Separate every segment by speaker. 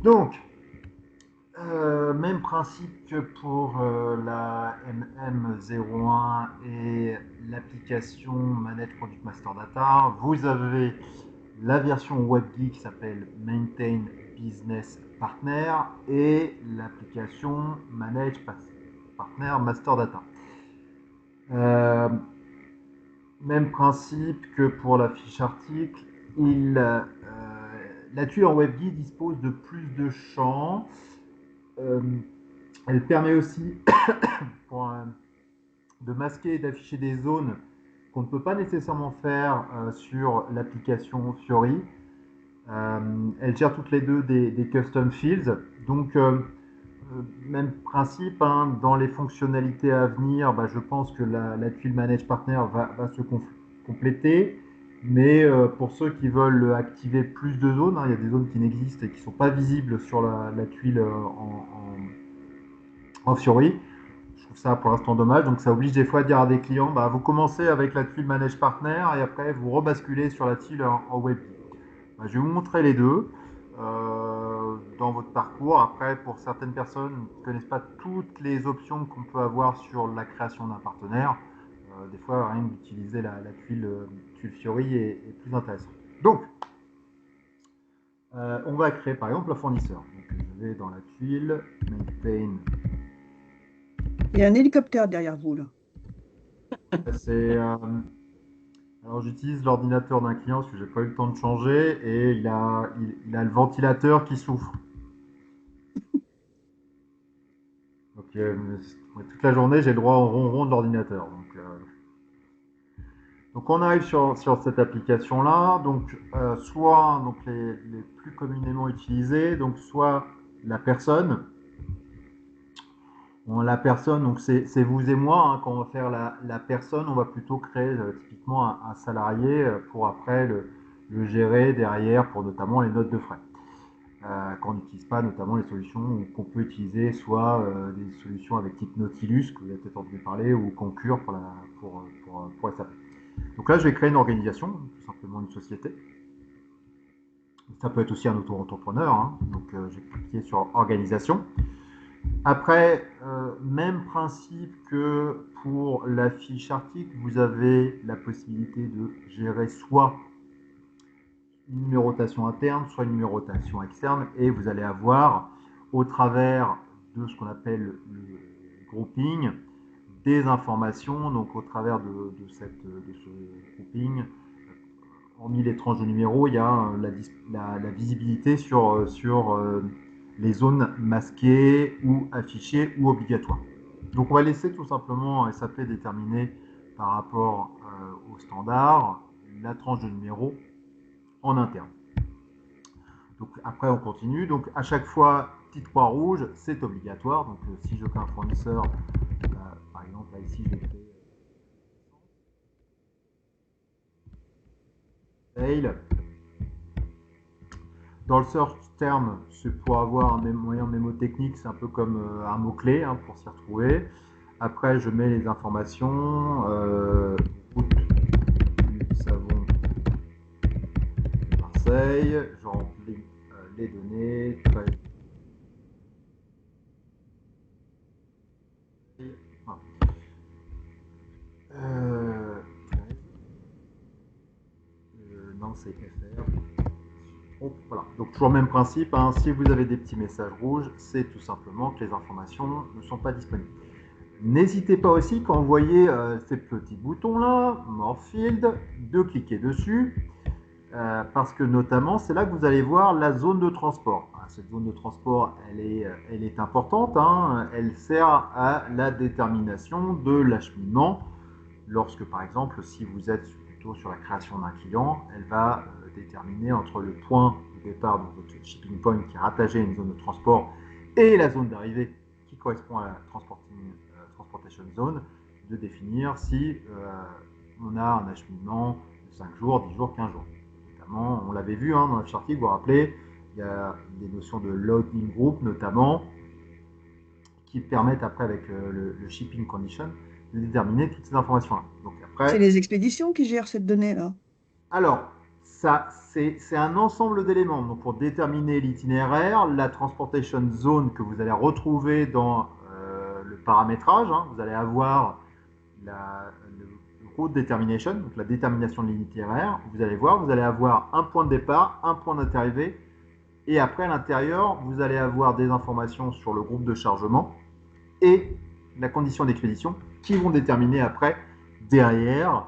Speaker 1: Donc, même principe que pour la MM01 et l'application Manage Product Master Data. Vous avez la version WebGeek qui s'appelle Maintain Business Partner et l'application Manage Partner Master Data. Euh, Même principe que pour la fiche article. La tuile en WebGeek dispose de plus de champs. Euh, Elle permet aussi de masquer et d'afficher des zones qu'on ne peut pas nécessairement faire sur l'application Fiori. Elle gère toutes les deux des custom fields. Donc, même principe, hein, dans les fonctionnalités à venir, je pense que la tuile Manage Partner va se compléter. Mais pour ceux qui veulent activer plus de zones, hein, il y a des zones qui n'existent et qui ne sont pas visibles sur la tuile en Fiori. Je trouve ça pour l'instant dommage. Donc ça oblige des fois à dire à des clients, vous commencez avec la tuile Manage Partner et après vous rebasculez sur la tuile en web. Je vais vous montrer les deux dans votre parcours. Après, pour certaines personnes qui ne connaissent pas toutes les options qu'on peut avoir sur la création d'un partenaire, des fois rien d'utiliser la tuile Fiori est plus intéressant. Donc, on va créer par exemple un fournisseur. Donc, je vais dans la tuile Maintain.
Speaker 2: Il y a un hélicoptère derrière vous, là.
Speaker 1: C'est alors j'utilise l'ordinateur d'un client parce que j'ai pas eu le temps de changer et il a le ventilateur qui souffre. Donc toute la journée j'ai le droit au ronron de l'ordinateur. Donc on arrive sur cette application là. Donc soit donc les plus communément utilisés, donc soit la personne. Bon, la personne, donc c'est vous et moi, hein, quand on va faire la personne, on va plutôt créer typiquement un salarié pour après le gérer derrière pour notamment les notes de frais. Quand on n'utilise pas notamment les solutions qu'on peut utiliser, soit des solutions avec type Nautilus, que vous avez peut-être entendu parler, ou Concur pour SAP. Donc là, je vais créer une organisation, tout simplement une société. Ça peut être aussi un auto-entrepreneur, hein. Donc j'ai cliqué sur organisation. Après, même principe que pour la fiche article, vous avez la possibilité de gérer soit une numérotation interne, soit une numérotation externe, et vous allez avoir, au travers de ce qu'on appelle le grouping, des informations, donc au travers de ce grouping, hormis les tranches de numéros, il y a la visibilité sur les zones masquées ou affichées ou obligatoires. Donc on va laisser tout simplement SAP déterminer par rapport au standard la tranche de numéros en interne. Donc après on continue. Donc à chaque fois, petite croix rouge, c'est obligatoire. Donc si je crée un fournisseur, par exemple là ici je vais créer Sale. Dans le search term, c'est pour avoir un moyen mémotechnique, c'est un peu comme un mot-clé hein, pour s'y retrouver. Après, je mets les informations, route du savon de Marseille, je remplis les données, enfin, euh, non, c'est FR. Donc, voilà. Donc toujours le même principe, hein. Si vous avez des petits messages rouges, c'est tout simplement que les informations ne sont pas disponibles. N'hésitez pas aussi quand vous voyez ces petits boutons là, More Field, de cliquer dessus, parce que notamment c'est là que vous allez voir la zone de transport. Cette zone de transport, elle est importante, hein. Elle sert à la détermination de l'acheminement. Lorsque par exemple, si vous êtes plutôt sur la création d'un client, elle va déterminer entre le point de départ, donc votre shipping point qui est rattaché à une zone de transport, et la zone d'arrivée qui correspond à la transportation zone, de définir si on a un acheminement de 5 jours, 10 jours, 15 jours. Notamment, on l'avait vu hein, dans la charte, vous vous rappelez, il y a des notions de loading group notamment, qui permettent après avec le shipping condition de déterminer toutes ces informations-là. Donc
Speaker 2: C'est
Speaker 1: après,
Speaker 2: les expéditions qui gèrent cette donnée-là.
Speaker 1: alors c'est un ensemble d'éléments. Donc, pour déterminer l'itinéraire, la transportation zone que vous allez retrouver dans le paramétrage, hein, vous allez avoir le route determination, donc la détermination de l'itinéraire. Vous allez voir, vous allez avoir un point de départ, un point d'arrivée, et après à l'intérieur, vous allez avoir des informations sur le groupe de chargement et la condition d'expédition qui vont déterminer après, derrière,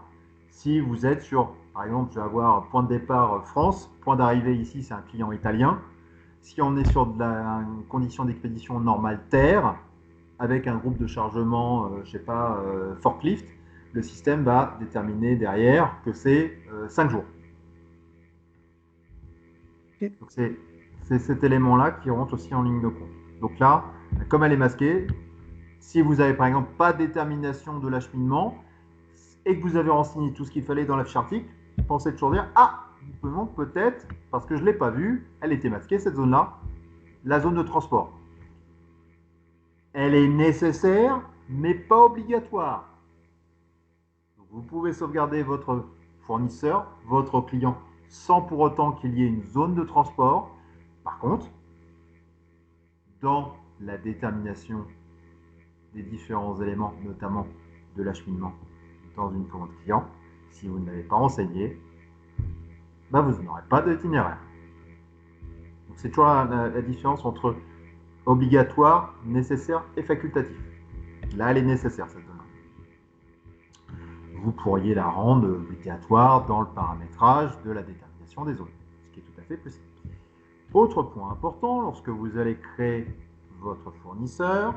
Speaker 1: si vous êtes sur, par exemple, je vais avoir point de départ France, point d'arrivée ici, c'est un client italien. Si on est sur une condition d'expédition normale terre, avec un groupe de chargement, je sais pas, forklift, le système va déterminer derrière que c'est 5 jours.
Speaker 2: Ok.
Speaker 1: Donc c'est cet élément-là qui rentre aussi en ligne de compte. Donc là, comme elle est masquée, si vous avez par exemple pas de détermination de l'acheminement et que vous avez renseigné tout ce qu'il fallait dans la fiche article, pensez toujours dire ah, peut-être, parce que je ne l'ai pas vue, elle était masquée cette zone-là, la zone de transport. Elle est nécessaire, mais pas obligatoire. Donc, vous pouvez sauvegarder votre fournisseur, votre client, sans pour autant qu'il y ait une zone de transport. Par contre, dans la détermination des différents éléments, notamment de l'acheminement dans une commande client, si vous ne l'avez pas renseigné, ben vous n'aurez pas d'itinéraire. Donc c'est toujours la différence entre obligatoire, nécessaire et facultatif. Là, elle est nécessaire, cette zone-là. Vous pourriez la rendre obligatoire dans le paramétrage de la détermination des zones, ce qui est tout à fait possible. Autre point important, lorsque vous allez créer votre fournisseur,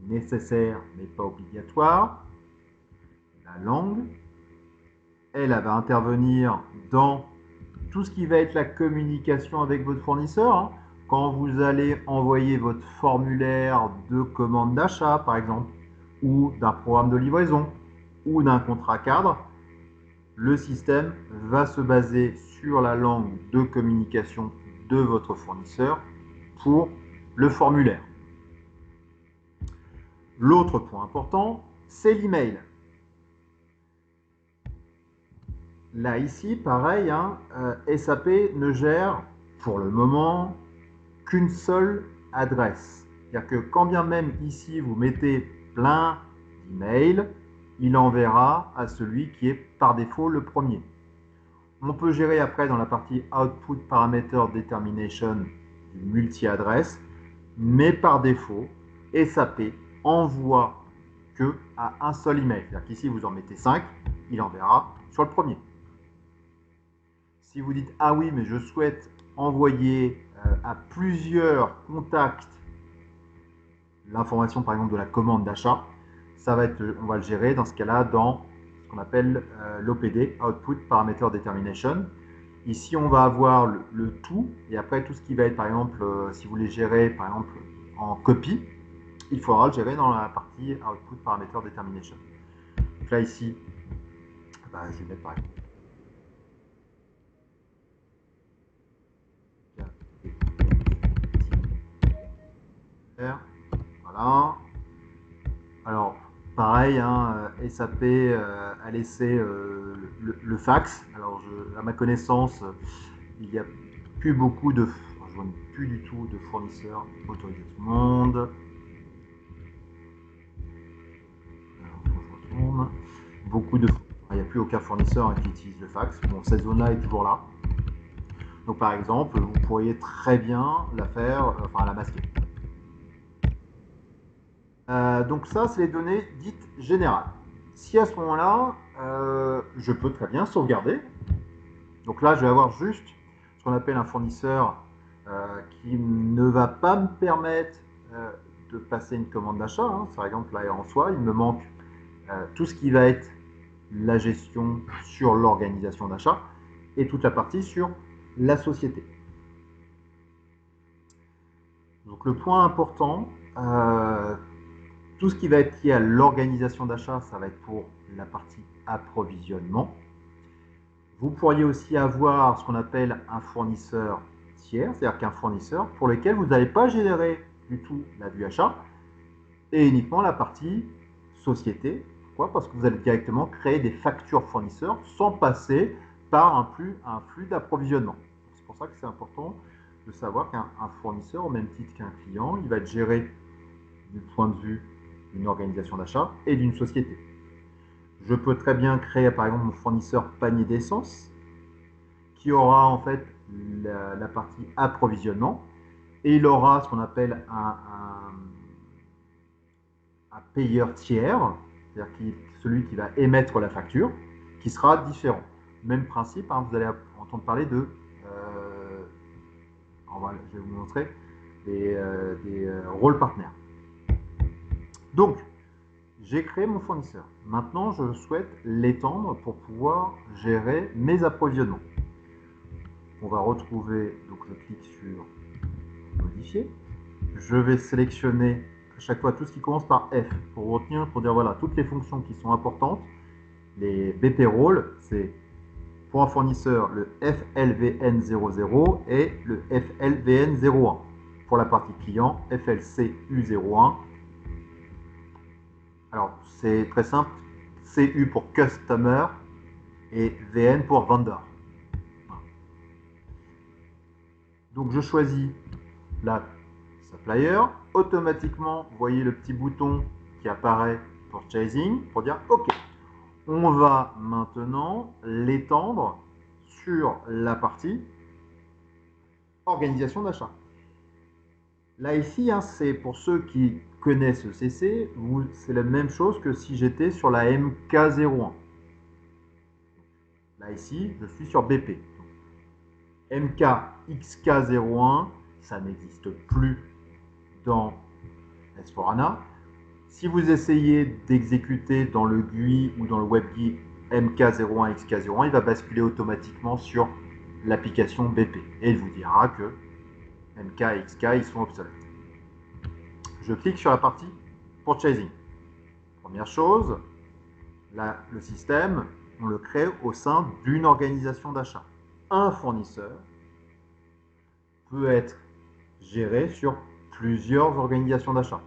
Speaker 1: nécessaire mais pas obligatoire, la langue, elle va intervenir dans tout ce qui va être la communication avec votre fournisseur. Hein. Quand vous allez envoyer votre formulaire de commande d'achat, par exemple, ou d'un programme de livraison, ou d'un contrat cadre, le système va se baser sur la langue de communication de votre fournisseur pour le formulaire. L'autre point important, c'est l'email. Là, ici, pareil, hein, SAP ne gère pour le moment qu'une seule adresse. C'est-à-dire que quand bien même ici vous mettez plein d'emails, il enverra à celui qui est par défaut le premier. On peut gérer après dans la partie Output Parameter Determination du multi-adresse, mais par défaut, SAP envoie que à un seul email. C'est-à-dire qu'ici vous en mettez 5, il enverra sur le premier. Si vous dites ah oui, mais je souhaite envoyer à plusieurs contacts l'information par exemple de la commande d'achat, ça va être, on va le gérer dans ce cas-là dans ce qu'on appelle l'OPD, Output Parameter Determination. Ici, on va avoir le tout, et après tout ce qui va être, par exemple, si vous voulez gérer, par exemple, en copie, il faudra le gérer dans la partie Output Parameter Determination. Donc là, ici, bah, je vais mettre par exemple. Voilà. Alors, pareil, hein, SAP a laissé le fax. Alors, à ma connaissance, il n'y a plus beaucoup de, je vois plus du tout de fournisseurs autorisés tout le monde. Alors, je retourne. Il n'y a plus aucun fournisseur qui utilise le fax. Bon, cette zone-là est toujours là. Donc, par exemple, vous pourriez très bien la faire, enfin, la masquer. Donc ça, c'est les données dites générales. Si à ce moment-là, je peux très bien sauvegarder. Donc là, je vais avoir juste ce qu'on appelle un fournisseur qui ne va pas me permettre de passer une commande d'achat. Hein. Par exemple, là en soi, il me manque tout ce qui va être la gestion sur l'organisation d'achat et toute la partie sur la société. Donc le point important, tout ce qui va être lié à l'organisation d'achat, ça va être pour la partie approvisionnement. Vous pourriez aussi avoir ce qu'on appelle un fournisseur tiers, c'est-à-dire qu'un fournisseur pour lequel vous n'allez pas générer du tout la vue achat et uniquement la partie société. Pourquoi? Parce que vous allez directement créer des factures fournisseurs sans passer par un flux d'approvisionnement. C'est pour ça que c'est important de savoir qu'un fournisseur, au même titre qu'un client, il va être géré du point de vue d'une organisation d'achat et d'une société. Je peux très bien créer, par exemple, mon fournisseur panier d'essence, qui aura en fait la partie approvisionnement, et il aura ce qu'on appelle un payeur tiers, c'est-à-dire celui qui va émettre la facture, qui sera différent. Même principe, hein, vous allez entendre parler de, je vais vous montrer, des rôles partenaires. Donc, j'ai créé mon fournisseur. Maintenant, je souhaite l'étendre pour pouvoir gérer mes approvisionnements. On va retrouver, donc je clique sur modifier. Je vais sélectionner à chaque fois tout ce qui commence par F pour retenir, pour dire voilà, toutes les fonctions qui sont importantes. Les BP rôles, c'est pour un fournisseur le FLVN00 et le FLVN01. Pour la partie client, FLCU01. Alors, c'est très simple. CU pour Customer et VN pour Vendor. Donc, je choisis la Supplier. Automatiquement, vous voyez le petit bouton qui apparaît Purchasing pour dire OK. On va maintenant l'étendre sur la partie organisation d'achat. Là, ici, hein, c'est pour ceux qui connaissent ECC, c'est la même chose que si j'étais sur la MK01. Là, ici, je suis sur BP. MKXK01, ça n'existe plus dans S4HANA. Si vous essayez d'exécuter dans le GUI ou dans le WebGui MK01, XK01, il va basculer automatiquement sur l'application BP. Et il vous dira que MK et XK, ils sont obsolètes. Je clique sur la partie Purchasing. Première chose, là, le système, on le crée au sein d'une organisation d'achat. Un fournisseur peut être géré sur plusieurs organisations d'achat.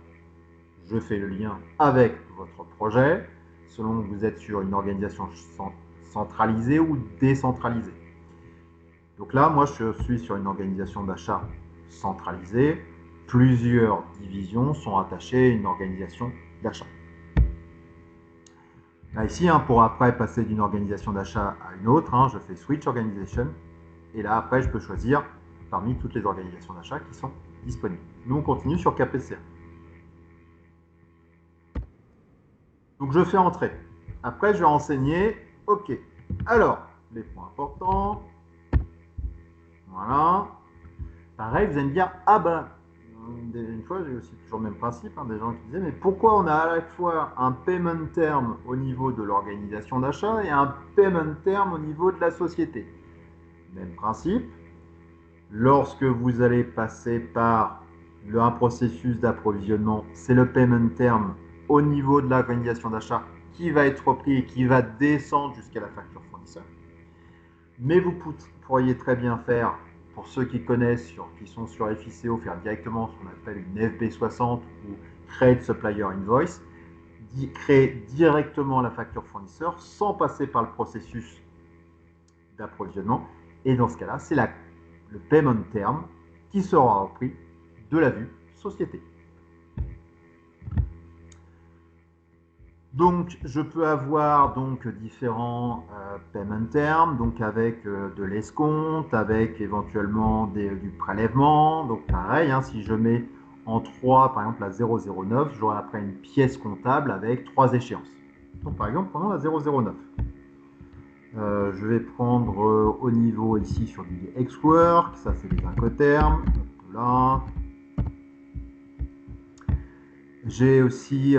Speaker 1: Je fais le lien avec votre projet, selon que vous êtes sur une organisation centralisée ou décentralisée. Donc là, moi, je suis sur une organisation d'achat centralisée. Plusieurs divisions sont attachées à une organisation d'achat. Là, ici, hein, pour après passer d'une organisation d'achat à une autre, hein, je fais Switch Organization. Et là, après, je peux choisir parmi toutes les organisations d'achat qui sont disponibles. Nous, on continue sur KPCA. Donc, je fais entrer. Après, je vais renseigner. OK. Alors, les points importants. Voilà. Pareil, vous allez me dire, ah ben, une fois, j'ai aussi toujours le même principe, hein, des gens qui disaient, mais pourquoi on a à la fois un payment term au niveau de l'organisation d'achat et un payment term au niveau de la société? Même principe. Lorsque vous allez passer par un processus d'approvisionnement, c'est le payment term au niveau de l'organisation d'achat qui va être repris et qui va descendre jusqu'à la facture fournisseur. Mais vous pourriez très bien faire, pour ceux qui connaissent, qui sont sur FICO, faire directement ce qu'on appelle une FB60 ou Create Supplier Invoice, créer directement la facture fournisseur sans passer par le processus d'approvisionnement. Et dans ce cas-là, c'est le payment term qui sera repris de la vue société. Donc, je peux avoir donc différents payment terms, donc avec de l'escompte, avec éventuellement du prélèvement. Donc, pareil, hein, si je mets en 3, par exemple la 009, j'aurai après une pièce comptable avec 3 échéances. Donc, par exemple, prenons la 009. Je vais prendre au niveau ici sur du Xwork, ça c'est des incoterms. Là. J'ai aussi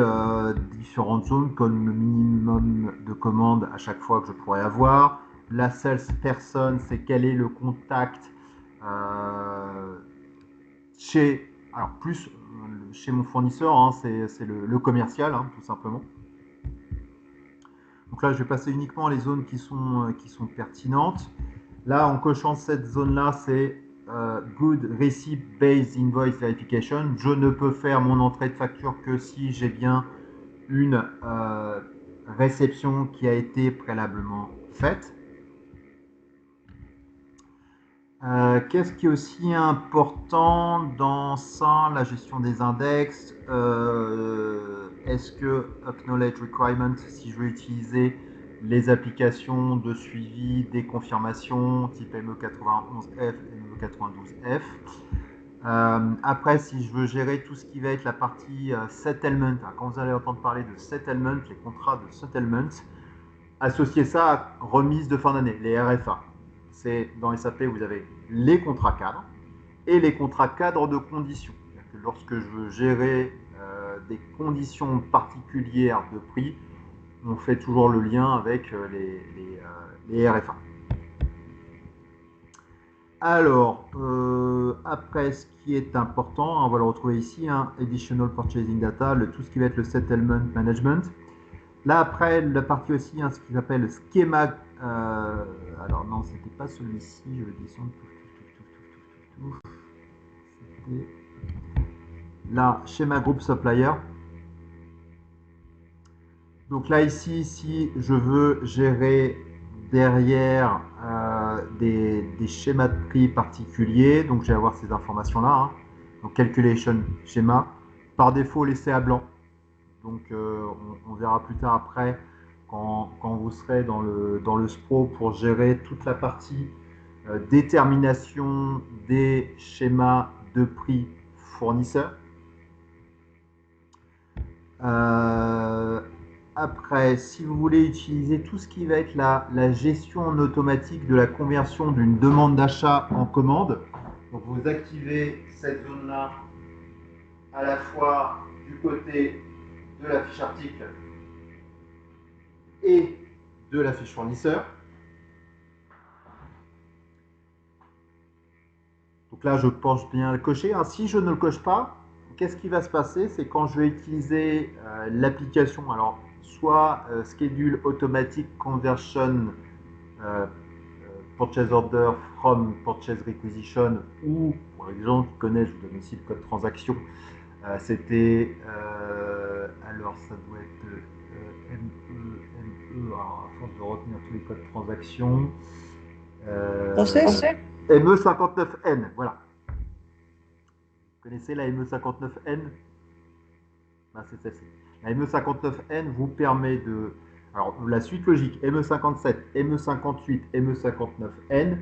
Speaker 1: différentes zones comme le minimum de commandes à chaque fois que je pourrais avoir. La salesperson, c'est quel est le contact chez mon fournisseur, hein, c'est le commercial, hein, tout simplement. Donc là, je vais passer uniquement les zones qui sont pertinentes. Là, en cochant cette zone-là, c'est Good Receipt Based Invoice Verification. Je ne peux faire mon entrée de facture que si j'ai bien une réception qui a été préalablement faite. Qu'est-ce qui est aussi important dans ça, la gestion des index? Est-ce que Acknowledge Requirement, si je veux utiliser les applications de suivi des confirmations type ME91F et ME92F? Après, si je veux gérer tout ce qui va être la partie settlement, quand vous allez entendre parler de settlement, les contrats de settlement, associez ça à remise de fin d'année, les RFA. C'est dans SAP, vous avez les contrats cadres et les contrats cadres de conditions. Que lorsque je veux gérer des conditions particulières de prix, on fait toujours le lien avec les RFA. Alors, après, ce qui est important, on va le retrouver ici, Additional Purchasing Data, tout ce qui va être le Settlement Management. Là, après, la partie aussi, ce qu'ils appellent le schéma. Alors, non, c'était pas celui-ci, je vais descendre. C'était là, schéma groupe supplier. Donc là, ici, si je veux gérer derrière des schémas de prix particuliers, donc je vais avoir ces informations-là. Donc, calculation schéma. Par défaut, laissé à blanc. Donc, on verra plus tard après quand vous serez dans le SPRO pour gérer toute la partie détermination des schémas de prix fournisseurs. Après, si vous voulez utiliser tout ce qui va être la gestion en automatique de la conversion d'une demande d'achat en commande, donc vous activez cette zone-là à la fois du côté de la fiche article et de la fiche fournisseur. Donc là, je pense bien le cocher. Si je ne le coche pas, qu'est-ce qui va se passer? C'est quand je vais utiliser l'application, alors soit Schedule Automatic Conversion Purchase Order from Purchase Requisition, ou pour les gens qui connaissent, je vous donne aussi le code transaction, c'était, alors ça doit être ME, alors à force de retenir tous les codes transaction,
Speaker 2: Process?
Speaker 1: ME59N, voilà. Vous connaissez la ME59N? C'est celle-ci. La ME59N vous permet de... Alors, la suite logique, ME57, ME58, ME59N.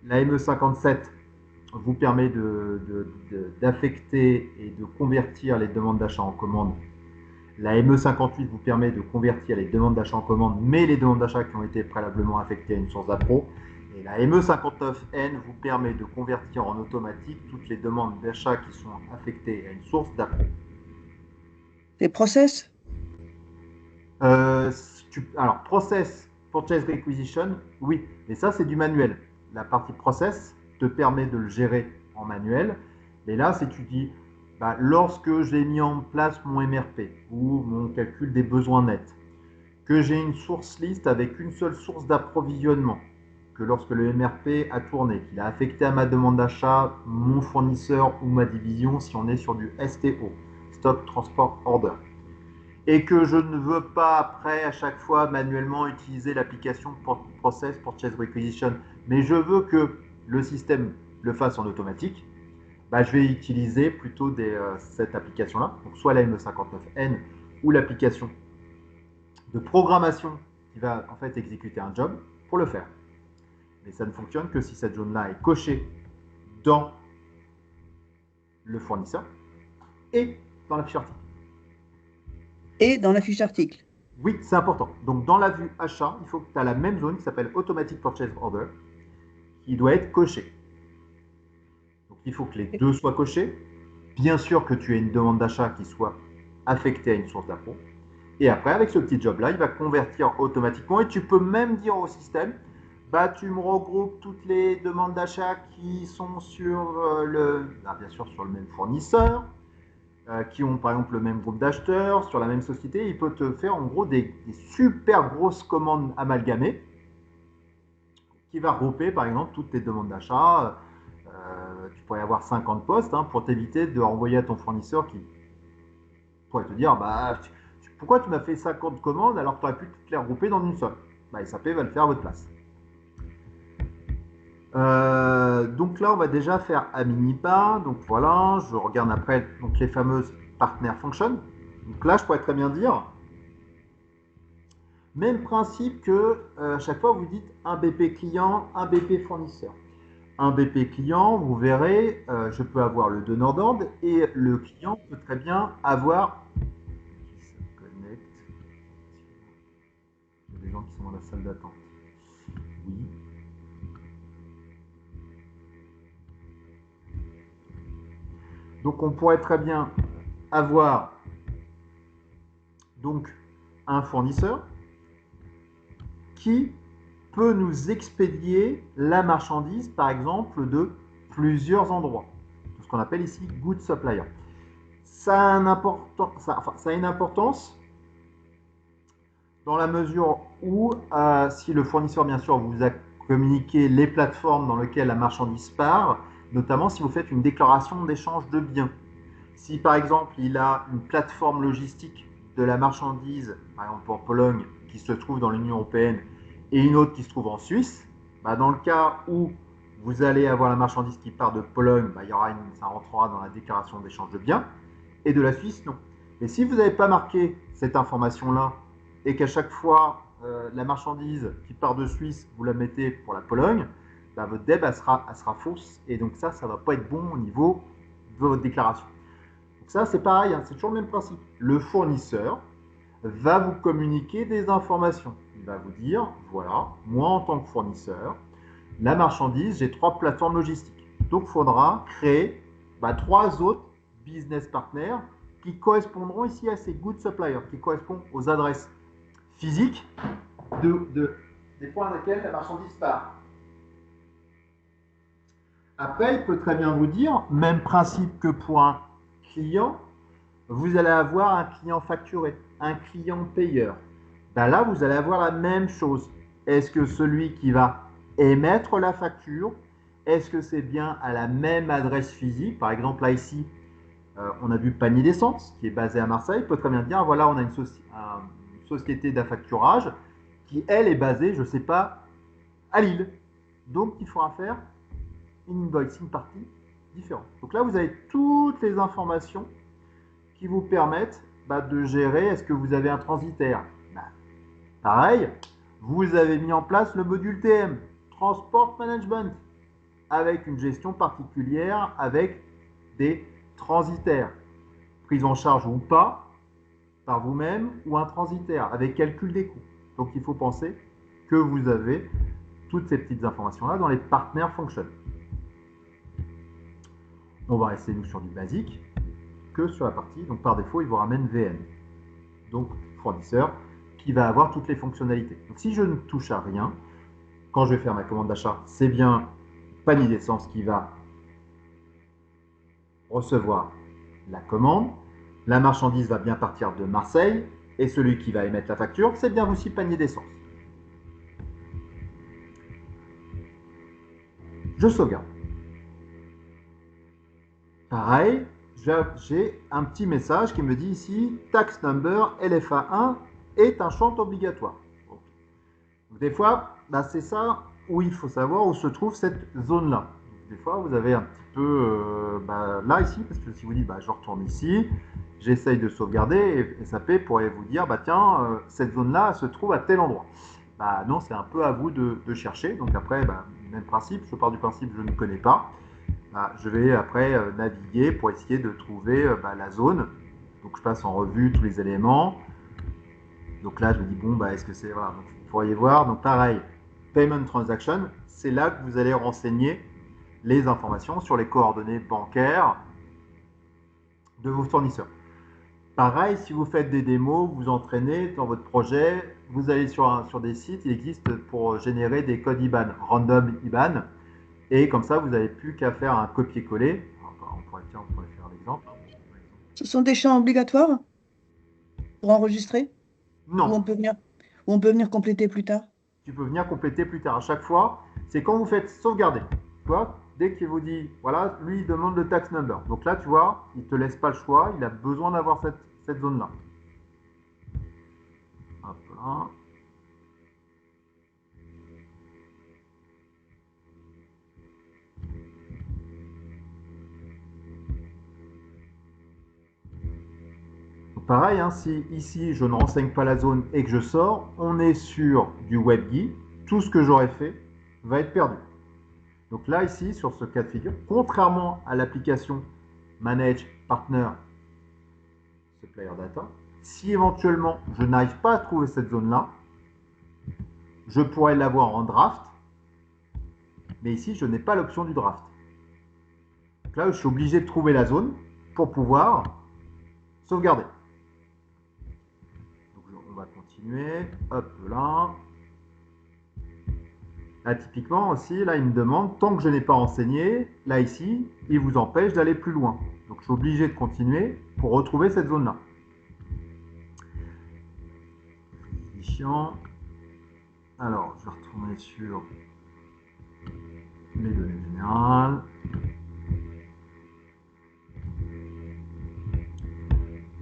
Speaker 1: La ME57 vous permet d'affecter et de convertir les demandes d'achat en commande. La ME58 vous permet de convertir les demandes d'achat en commande, mais les demandes d'achat qui ont été préalablement affectées à une source d'appro. Et la ME59N vous permet de convertir en automatique toutes les demandes d'achat qui sont affectées à une source d'appro.
Speaker 2: C'est process?
Speaker 1: Alors, process, purchase requisition, oui, mais ça c'est du manuel. La partie process te permet de le gérer en manuel. Mais là, c'est tu dis, lorsque j'ai mis en place mon MRP ou mon calcul des besoins nets, que j'ai une source liste avec une seule source d'approvisionnement, que lorsque le MRP a tourné, qu'il a affecté à ma demande d'achat mon fournisseur ou ma division, si on est sur du STO, Stock Transport Order, et que je ne veux pas après à chaque fois manuellement utiliser l'application Process Purchase Requisition, mais je veux que le système le fasse en automatique, je vais utiliser plutôt cette application-là, donc soit la ME59N ou l'application de programmation qui va en fait exécuter un job pour le faire. Mais ça ne fonctionne que si cette zone-là est cochée dans le fournisseur et dans la fiche article.
Speaker 2: Et dans la fiche article.
Speaker 1: Oui, c'est important. Donc, dans la vue achat, il faut que tu aies la même zone qui s'appelle Automatic Purchase Order, qui doit être cochée. Donc, il faut que les deux soient cochés. Bien sûr que tu aies une demande d'achat qui soit affectée à une source d'appro. Et après, avec ce petit job-là, il va convertir automatiquement. Et tu peux même dire au système, tu me regroupes toutes les demandes d'achat qui sont sur bien sûr sur le même fournisseur, qui ont par exemple le même groupe d'acheteurs, sur la même société. Il peut te faire en gros des super grosses commandes amalgamées qui va regrouper par exemple toutes tes demandes d'achat. Tu pourrais avoir 50 postes pour t'éviter de renvoyer à ton fournisseur qui pourrait te dire pourquoi tu m'as fait 50 commandes alors que tu aurais pu toutes les regrouper dans une seule. SAP va le faire à votre place. Donc là, on va déjà faire à minipa. Donc voilà, je regarde après donc les fameuses partner functions. Donc là, je pourrais très bien dire, même principe que à chaque fois, vous dites un BP client, un BP fournisseur. Un BP client, vous verrez, je peux avoir le donneur d'ordre et le client peut très bien avoir. Qui se connecte. Il y a des gens qui sont dans la salle d'attente. Oui. Donc on pourrait très bien avoir donc un fournisseur qui peut nous expédier la marchandise, par exemple, de plusieurs endroits. Ce qu'on appelle ici good supplier. Ça a une importance dans la mesure où, si le fournisseur, bien sûr, vous a communiqué les plateformes dans lesquelles la marchandise part, notamment si vous faites une déclaration d'échange de biens. Si, par exemple, il a une plateforme logistique de la marchandise, par exemple en Pologne, qui se trouve dans l'Union européenne, et une autre qui se trouve en Suisse, dans le cas où vous allez avoir la marchandise qui part de Pologne, ça rentrera dans la déclaration d'échange de biens, et de la Suisse, non. Et si vous n'avez pas marqué cette information-là, et qu'à chaque fois, la marchandise qui part de Suisse, vous la mettez pour la Pologne, votre DEB, elle sera fausse, et donc ça ne va pas être bon au niveau de votre déclaration. Donc ça, c'est pareil, c'est toujours le même principe. Le fournisseur va vous communiquer des informations. Il va vous dire, voilà, moi en tant que fournisseur, la marchandise, j'ai 3 plateformes logistiques. Donc il faudra créer 3 autres business partners qui correspondront ici à ces good suppliers, qui correspondent aux adresses physiques des points dans lesquels la marchandise part. Après, il peut très bien vous dire, même principe que pour un client, vous allez avoir un client facturé, un client payeur. Là, vous allez avoir la même chose. Est-ce que celui qui va émettre la facture, est-ce que c'est bien à la même adresse physique? Par exemple, là, ici, on a vu Panier d'Essence, qui est basé à Marseille. Il peut très bien dire, voilà, on a une société d'affacturage qui, elle, est basée, je ne sais pas, à Lille. Donc, il faudra faire une invoicing partie différente. Donc là, vous avez toutes les informations qui vous permettent de gérer. Est-ce que vous avez un transitaire? Pareil, vous avez mis en place le module TM, Transport Management, avec une gestion particulière, avec des transitaires, prise en charge ou pas, par vous-même, ou un transitaire, avec calcul des coûts. Donc il faut penser que vous avez toutes ces petites informations-là dans les partner functions. On va rester nous sur du basique que sur la partie, donc par défaut, il vous ramène VN. Donc fournisseur qui va avoir toutes les fonctionnalités. Donc si je ne touche à rien, quand je vais faire ma commande d'achat, c'est bien Panier d'Essence qui va recevoir la commande. La marchandise va bien partir de Marseille et celui qui va émettre la facture, c'est bien aussi Panier d'Essence. Je sauvegarde. Pareil, j'ai un petit message qui me dit ici Tax Number LFA1 est un champ obligatoire. Donc, des fois, c'est ça où il faut savoir où se trouve cette zone-là. Des fois, vous avez un petit peu là ici, parce que si vous dites je retourne ici, j'essaye de sauvegarder et SAP pourrait vous dire tiens, cette zone-là se trouve à tel endroit. Non, c'est un peu à vous de chercher. Donc après, même principe, je pars du principe je ne connais pas. Je vais après naviguer pour essayer de trouver la zone. Donc je passe en revue tous les éléments. Donc là, je me dis, bon, est-ce que c'est... Voilà. Donc, vous pourriez voir, donc pareil, Payment Transaction, c'est là que vous allez renseigner les informations sur les coordonnées bancaires de vos fournisseurs. Pareil, si vous faites des démos, vous entraînez dans votre projet, vous allez sur des sites, il existe pour générer des codes IBAN, random IBAN, et comme ça, vous n'avez plus qu'à faire un copier-coller. On pourrait faire l'exemple.
Speaker 2: Ce sont des champs obligatoires pour enregistrer
Speaker 1: Non,
Speaker 2: ou on peut venir compléter plus tard?
Speaker 1: tu peux venir compléter plus tard. À chaque fois, c'est quand vous faites sauvegarder. Tu vois, dès qu'il vous dit, voilà, lui, il demande le tax number. Donc là, tu vois, il ne te laisse pas le choix, il a besoin d'avoir cette zone-là. Hop là. pareil, hein, si ici je ne renseigne pas la zone et que je sors, on est sur du WebGuide. Tout ce que j'aurais fait va être perdu. Donc là, ici, sur ce cas de figure, contrairement à l'application Manage Partner Supplier Data, si éventuellement je n'arrive pas à trouver cette zone-là, je pourrais l'avoir en draft, mais ici, je n'ai pas l'option du draft. Donc là, je suis obligé de trouver la zone pour pouvoir sauvegarder. Donc, on va continuer. Hop là. Là, typiquement aussi, là, il me demande, tant que je n'ai pas renseigné, là, ici, il vous empêche d'aller plus loin. Donc, je suis obligé de continuer pour retrouver cette zone-là. Chiant. Alors, je vais retourner sur les données générales.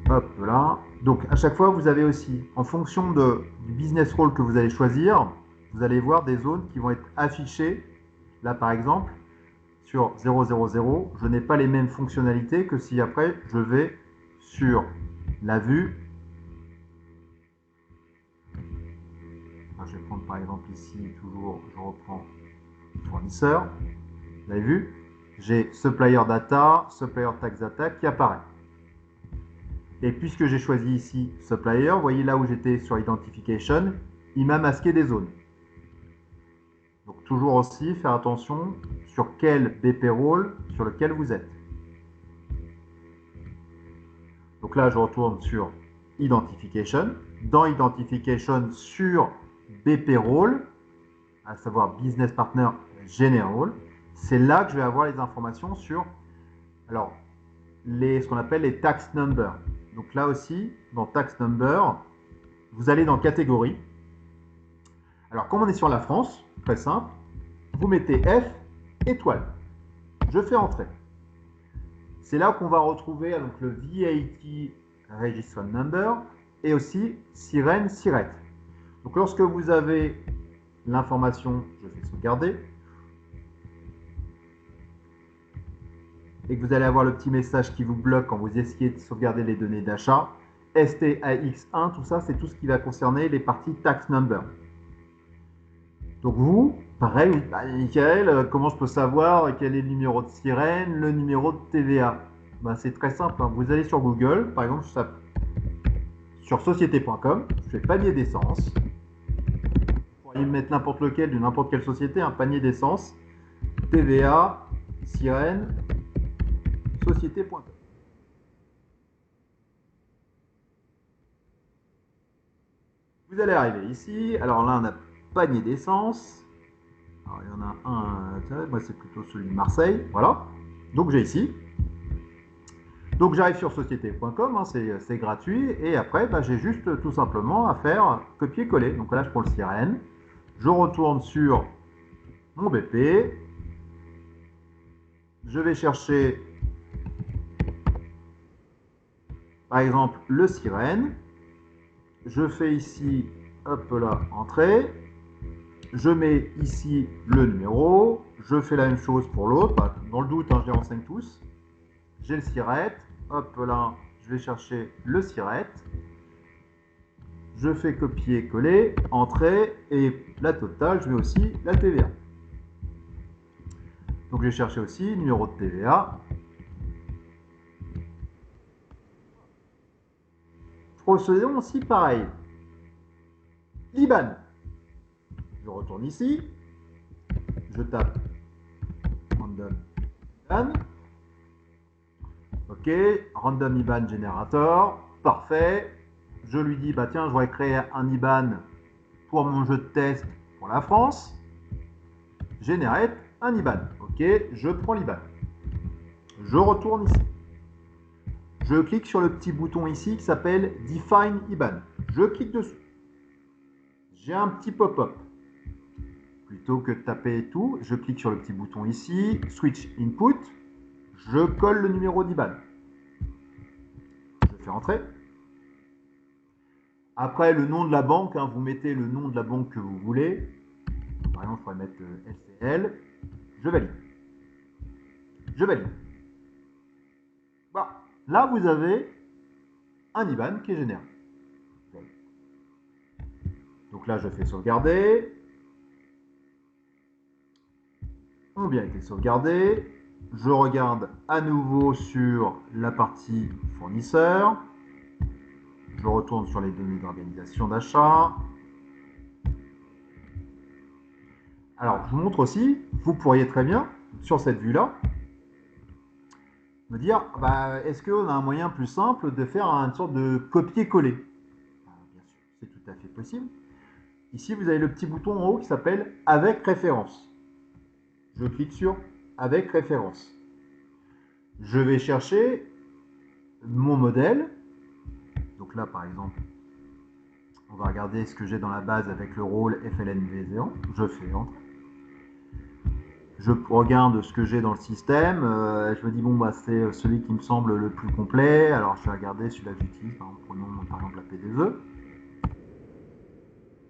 Speaker 1: Hop là. Donc, à chaque fois, vous avez aussi, en fonction du business role que vous allez choisir, vous allez voir des zones qui vont être affichées. Là, par exemple, sur 000, je n'ai pas les mêmes fonctionnalités que si après, je vais sur la vue. Enfin, je vais prendre par exemple ici, toujours, je reprends fournisseur. Vous avez vu, j'ai Supplier Data, Supplier Tax Data qui apparaît. Et puisque j'ai choisi ici Supplier, vous voyez là où j'étais sur Identification, il m'a masqué des zones. Donc toujours aussi faire attention sur quel BP role sur lequel vous êtes. Donc là, je retourne sur Identification. Dans Identification, sur BP role, à savoir Business Partner General, c'est là que je vais avoir les informations sur alors, ce qu'on appelle les tax numbers. Donc là aussi, dans tax number, vous allez dans catégorie. Alors, comme on est sur la France, très simple, vous mettez F, étoile. Je fais entrer. C'est là qu'on va retrouver donc, le VAT Registration Number et aussi Sirène Siret. Donc, lorsque vous avez l'information, je fais sauvegarder, et que vous allez avoir le petit message qui vous bloque quand vous essayez de sauvegarder les données d'achat, STAX1, tout ça, c'est tout ce qui va concerner les parties tax number. Donc vous, pareil, bah, Michael, comment je peux savoir quel est le numéro de sirène, le numéro de TVA? Bah, c'est très simple, hein. Vous allez sur Google, par exemple, sur société.com, je fais panier d'essence. Vous pourriez mettre n'importe lequel de n'importe quelle société, un panier d'essence, TVA, sirène, société.com. Vous allez arriver ici. Alors là, on a panier d'essence. Alors il y en a un, moi c'est plutôt celui de Marseille. Voilà. Donc j'ai ici. Donc j'arrive sur société.com, hein, c'est gratuit. Et après, bah, j'ai juste tout simplement à faire copier-coller. Donc là, je prends le sirène. Je retourne sur mon BP. Je vais chercher, par exemple, le sirène. Je fais ici, hop là, entrée. Je mets ici le numéro. Je fais la même chose pour l'autre. Bah, dans le doute, hein, je les renseigne tous. J'ai le siret. Hop là, je vais chercher le siret. Je fais copier-coller, entrée. Et la totale, je mets aussi la TVA. Donc je vais chercher aussi numéro de TVA. Procédons aussi pareil. l'IBAN. Je retourne ici. Je tape random IBAN. Ok, random IBAN generator. Parfait. Je lui dis, bah tiens, je voudrais créer un IBAN pour mon jeu de test pour la France. Generate un IBAN. Ok, je prends l'IBAN. Je retourne ici. Je clique sur le petit bouton ici qui s'appelle Define IBAN. Je clique dessus. J'ai un petit pop-up. Plutôt que de taper tout, je clique sur le petit bouton ici, Switch Input. Je colle le numéro d'IBAN. Je fais entrer. Après, le nom de la banque, hein, vous mettez le nom de la banque que vous voulez. Par exemple, je pourrais mettre LCL. Je valide. Je valide. Voilà. Là, vous avez un IBAN qui est généré. Donc là, je fais sauvegarder. Ont bien été sauvegardés. Je regarde à nouveau sur la partie fournisseur. Je retourne sur les données d'organisation d'achat. Alors, je vous montre aussi, vous pourriez très bien, sur cette vue-là, me dire, est-ce qu'on a un moyen plus simple de faire une sorte de copier-coller? Bien sûr, c'est tout à fait possible. Ici, vous avez le petit bouton en haut qui s'appelle « Avec référence ». Je clique sur « Avec référence ». Je vais chercher mon modèle. Donc là, par exemple, on va regarder ce que j'ai dans la base avec le rôle FLNV0. Je fais Entrée. Je regarde ce que j'ai dans le système. Je me dis, bon, c'est celui qui me semble le plus complet. Alors, je vais regarder celui-là que j'utilise. Prenons par exemple la P2E.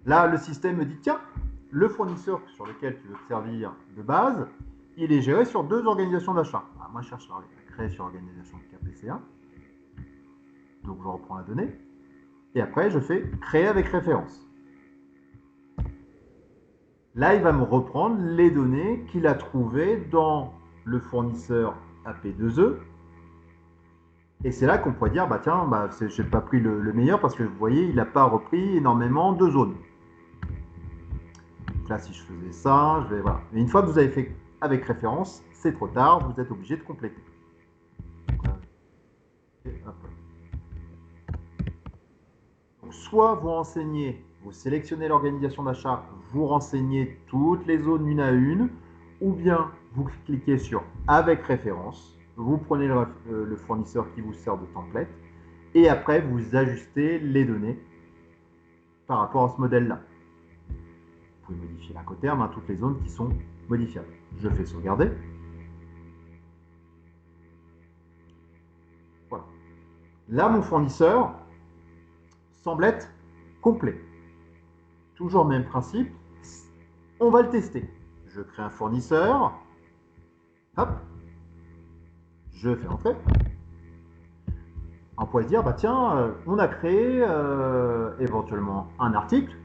Speaker 1: Là, le système me dit, tiens, le fournisseur sur lequel tu veux te servir de base, il est géré sur 2 organisations d'achat. Moi, je cherche à créer sur l'organisation KPCA. Donc, je reprends la donnée. Et après, je fais créer avec référence. Là, il va me reprendre les données qu'il a trouvées dans le fournisseur AP2E. Et c'est là qu'on pourrait dire, tiens, je n'ai pas pris le meilleur parce que vous voyez, il n'a pas repris énormément de zones. Donc là, si je faisais ça, je vais, voilà. Mais une fois que vous avez fait avec référence, c'est trop tard, vous êtes obligé de compléter. Donc, soit vous renseignez, vous sélectionnez l'organisation d'achat, vous renseignez toutes les zones une à une, ou bien vous cliquez sur avec référence, vous prenez le fournisseur qui vous sert de template, et après vous ajustez les données par rapport à ce modèle-là. Vous pouvez modifier l'incoterm, toutes les zones qui sont modifiables. Je fais sauvegarder. Voilà. Là, mon fournisseur semble être complet. Toujours le même principe. On va le tester. Je crée un fournisseur. Hop. Je fais entrer. On pourrait se dire, tiens, on a créé éventuellement un article.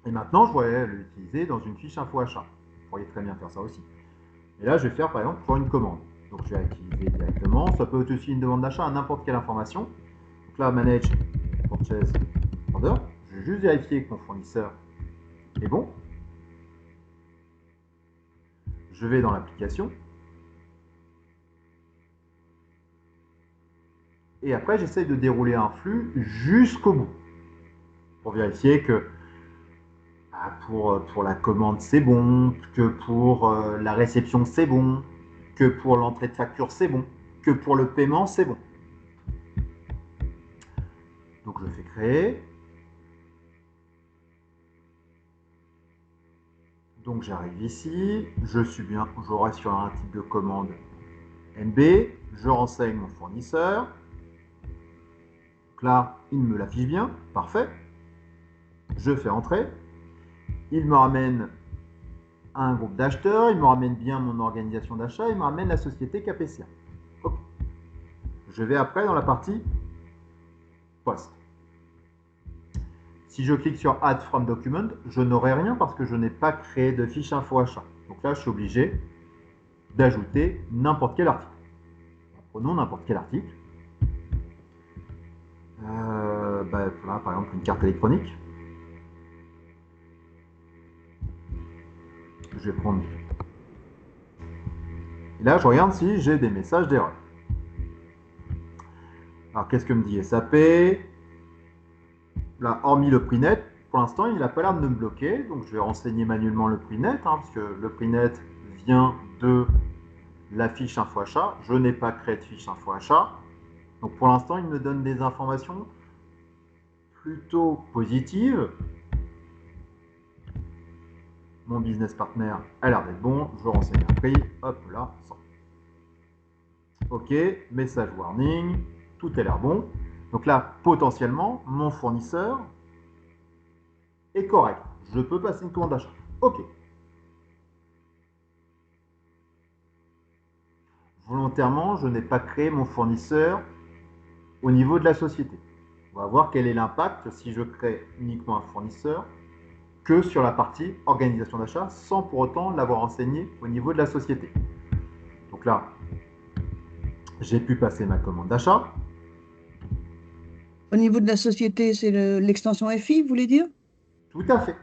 Speaker 1: Et maintenant, je pourrais l'utiliser dans une fiche info achat. Vous pourriez très bien faire ça aussi. Et là, je vais faire par exemple pour une commande. Donc, je vais utiliser directement. Ça peut être aussi une demande d'achat à n'importe quelle information. Donc là, manage purchase order. Je vais juste vérifier que mon fournisseur est bon. Je vais dans l'application. Et après, j'essaye de dérouler un flux jusqu'au bout. Pour vérifier que pour la commande, c'est bon, que pour la réception, c'est bon, que pour l'entrée de facture, c'est bon, que pour le paiement, c'est bon. Donc, je fais créer. Donc, j'arrive ici. Je reste sur un type de commande NB. Je renseigne mon fournisseur. Donc là, il me l'affiche bien. Parfait. Je fais entrer. Il me ramène un groupe d'acheteurs, il me ramène bien mon organisation d'achat, il me ramène la société KPCA. Okay. Je vais après dans la partie poste. Si je clique sur Add from Document, je n'aurai rien parce que je n'ai pas créé de fiche info achat. Donc là, je suis obligé d'ajouter n'importe quel article. Prenons n'importe quel article. Là, par exemple, une carte électronique. Je vais prendre. Et là, je regarde si j'ai des messages d'erreur. Alors, qu'est-ce que me dit SAP? Là, hormis le prix net, pour l'instant, il n'a pas l'air de me bloquer. Donc, je vais renseigner manuellement le prix net, parce que le prix net vient de la fiche info achat. Je n'ai pas créé de fiche info achat. Donc, pour l'instant, il me donne des informations plutôt positives. Mon business partner a l'air d'être bon. Je renseigne un prix. Hop là, 100. OK, message warning. Tout a l'air bon. Donc là, potentiellement, mon fournisseur est correct. Je peux passer une commande d'achat. OK. Volontairement, je n'ai pas créé mon fournisseur au niveau de la société. On va voir quel est l'impact si je crée uniquement un fournisseur que sur la partie organisation d'achat sans pour autant l'avoir enseigné au niveau de la société. Donc là, j'ai pu passer ma commande d'achat.
Speaker 2: Au niveau de la société, c'est l'extension FI, vous voulez dire?
Speaker 1: Tout à fait.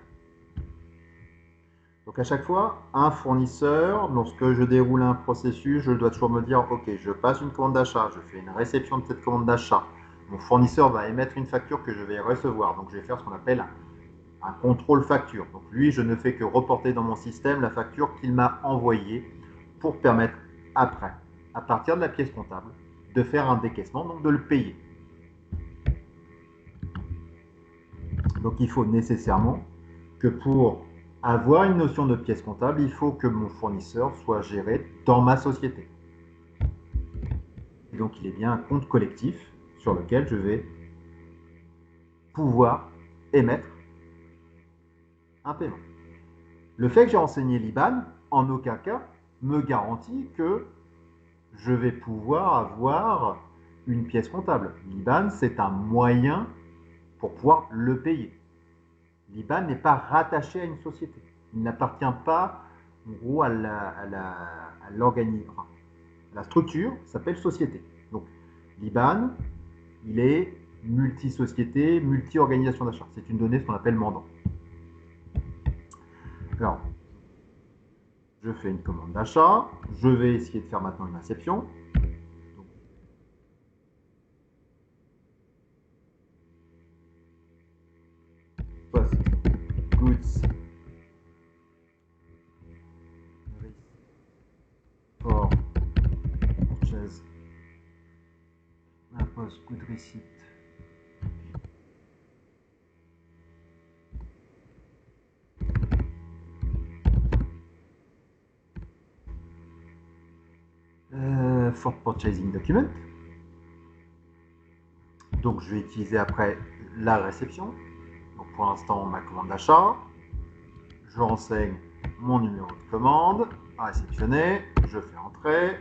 Speaker 1: Donc à chaque fois, un fournisseur, lorsque je déroule un processus, je dois toujours me dire, ok, je passe une commande d'achat, je fais une réception de cette commande d'achat. Mon fournisseur va émettre une facture que je vais recevoir. Donc je vais faire ce qu'on appelle un contrôle facture. Donc lui, je ne fais que reporter dans mon système la facture qu'il m'a envoyée pour permettre après, à partir de la pièce comptable, de faire un décaissement, donc de le payer. Donc il faut nécessairement que pour avoir une notion de pièce comptable, il faut que mon fournisseur soit géré dans ma société. Et donc il est bien un compte collectif sur lequel je vais pouvoir émettre un paiement. Le fait que j'ai enseigné l'IBAN, en aucun cas, me garantit que je vais pouvoir avoir une pièce comptable. L'IBAN, c'est un moyen pour pouvoir le payer. L'IBAN n'est pas rattaché à une société. Il n'appartient pas, en gros, à l'organisme. Enfin, la structure s'appelle société. Donc, l'IBAN, il est multi-société, multi-organisation d'achat. C'est une donnée, ce qu'on appelle mandant. Alors, je fais une commande d'achat. Je vais essayer de faire maintenant une réception. Post goods for purchase. Post good receipt. For purchasing document. Donc je vais utiliser après la réception. Donc pour l'instant ma commande d'achat. Je renseigne mon numéro de commande à réceptionner. Je fais entrer.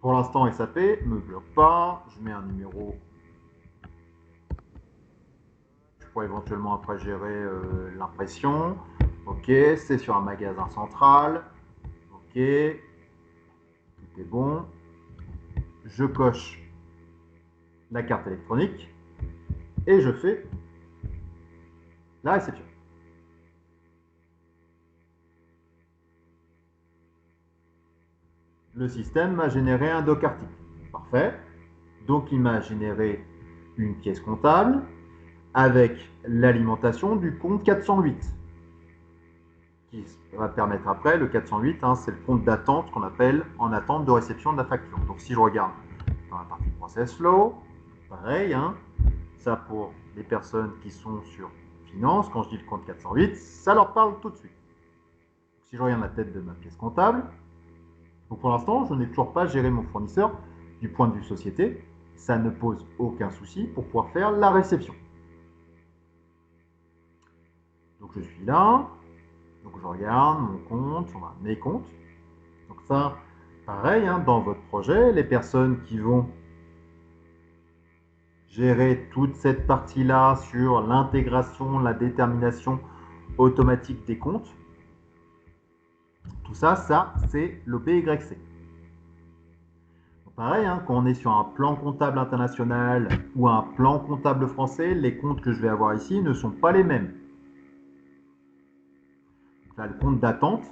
Speaker 1: Pour l'instant SAP ne me bloque pas. Je mets un numéro. Je pourrais éventuellement après gérer l'impression. Ok, c'est sur un magasin central. Ok, tout est bon. Je coche la carte électronique et je fais la réception. Le système m'a généré un doc article. Parfait. Donc il m'a généré une pièce comptable avec l'alimentation du compte 408 qui va permettre après, le 408, hein, c'est le compte d'attente qu'on appelle en attente de réception de la facture. Donc si je regarde dans la partie process flow, pareil, hein, ça pour les personnes qui sont sur finance, quand je dis le compte 408, ça leur parle tout de suite. Si je regarde la tête de ma pièce comptable, donc pour l'instant, je n'ai toujours pas géré mon fournisseur du point de vue société. Ça ne pose aucun souci pour pouvoir faire la réception. Donc je suis là, donc je regarde mon compte, enfin, mes comptes. Donc ça, pareil, hein, dans votre projet, les personnes qui vont gérer toute cette partie-là sur l'intégration, la détermination automatique des comptes, tout ça, c'est l'OPYC. Pareil, hein, quand on est sur un plan comptable international ou un plan comptable français, les comptes que je vais avoir ici ne sont pas les mêmes. Donc là, le compte d'attente,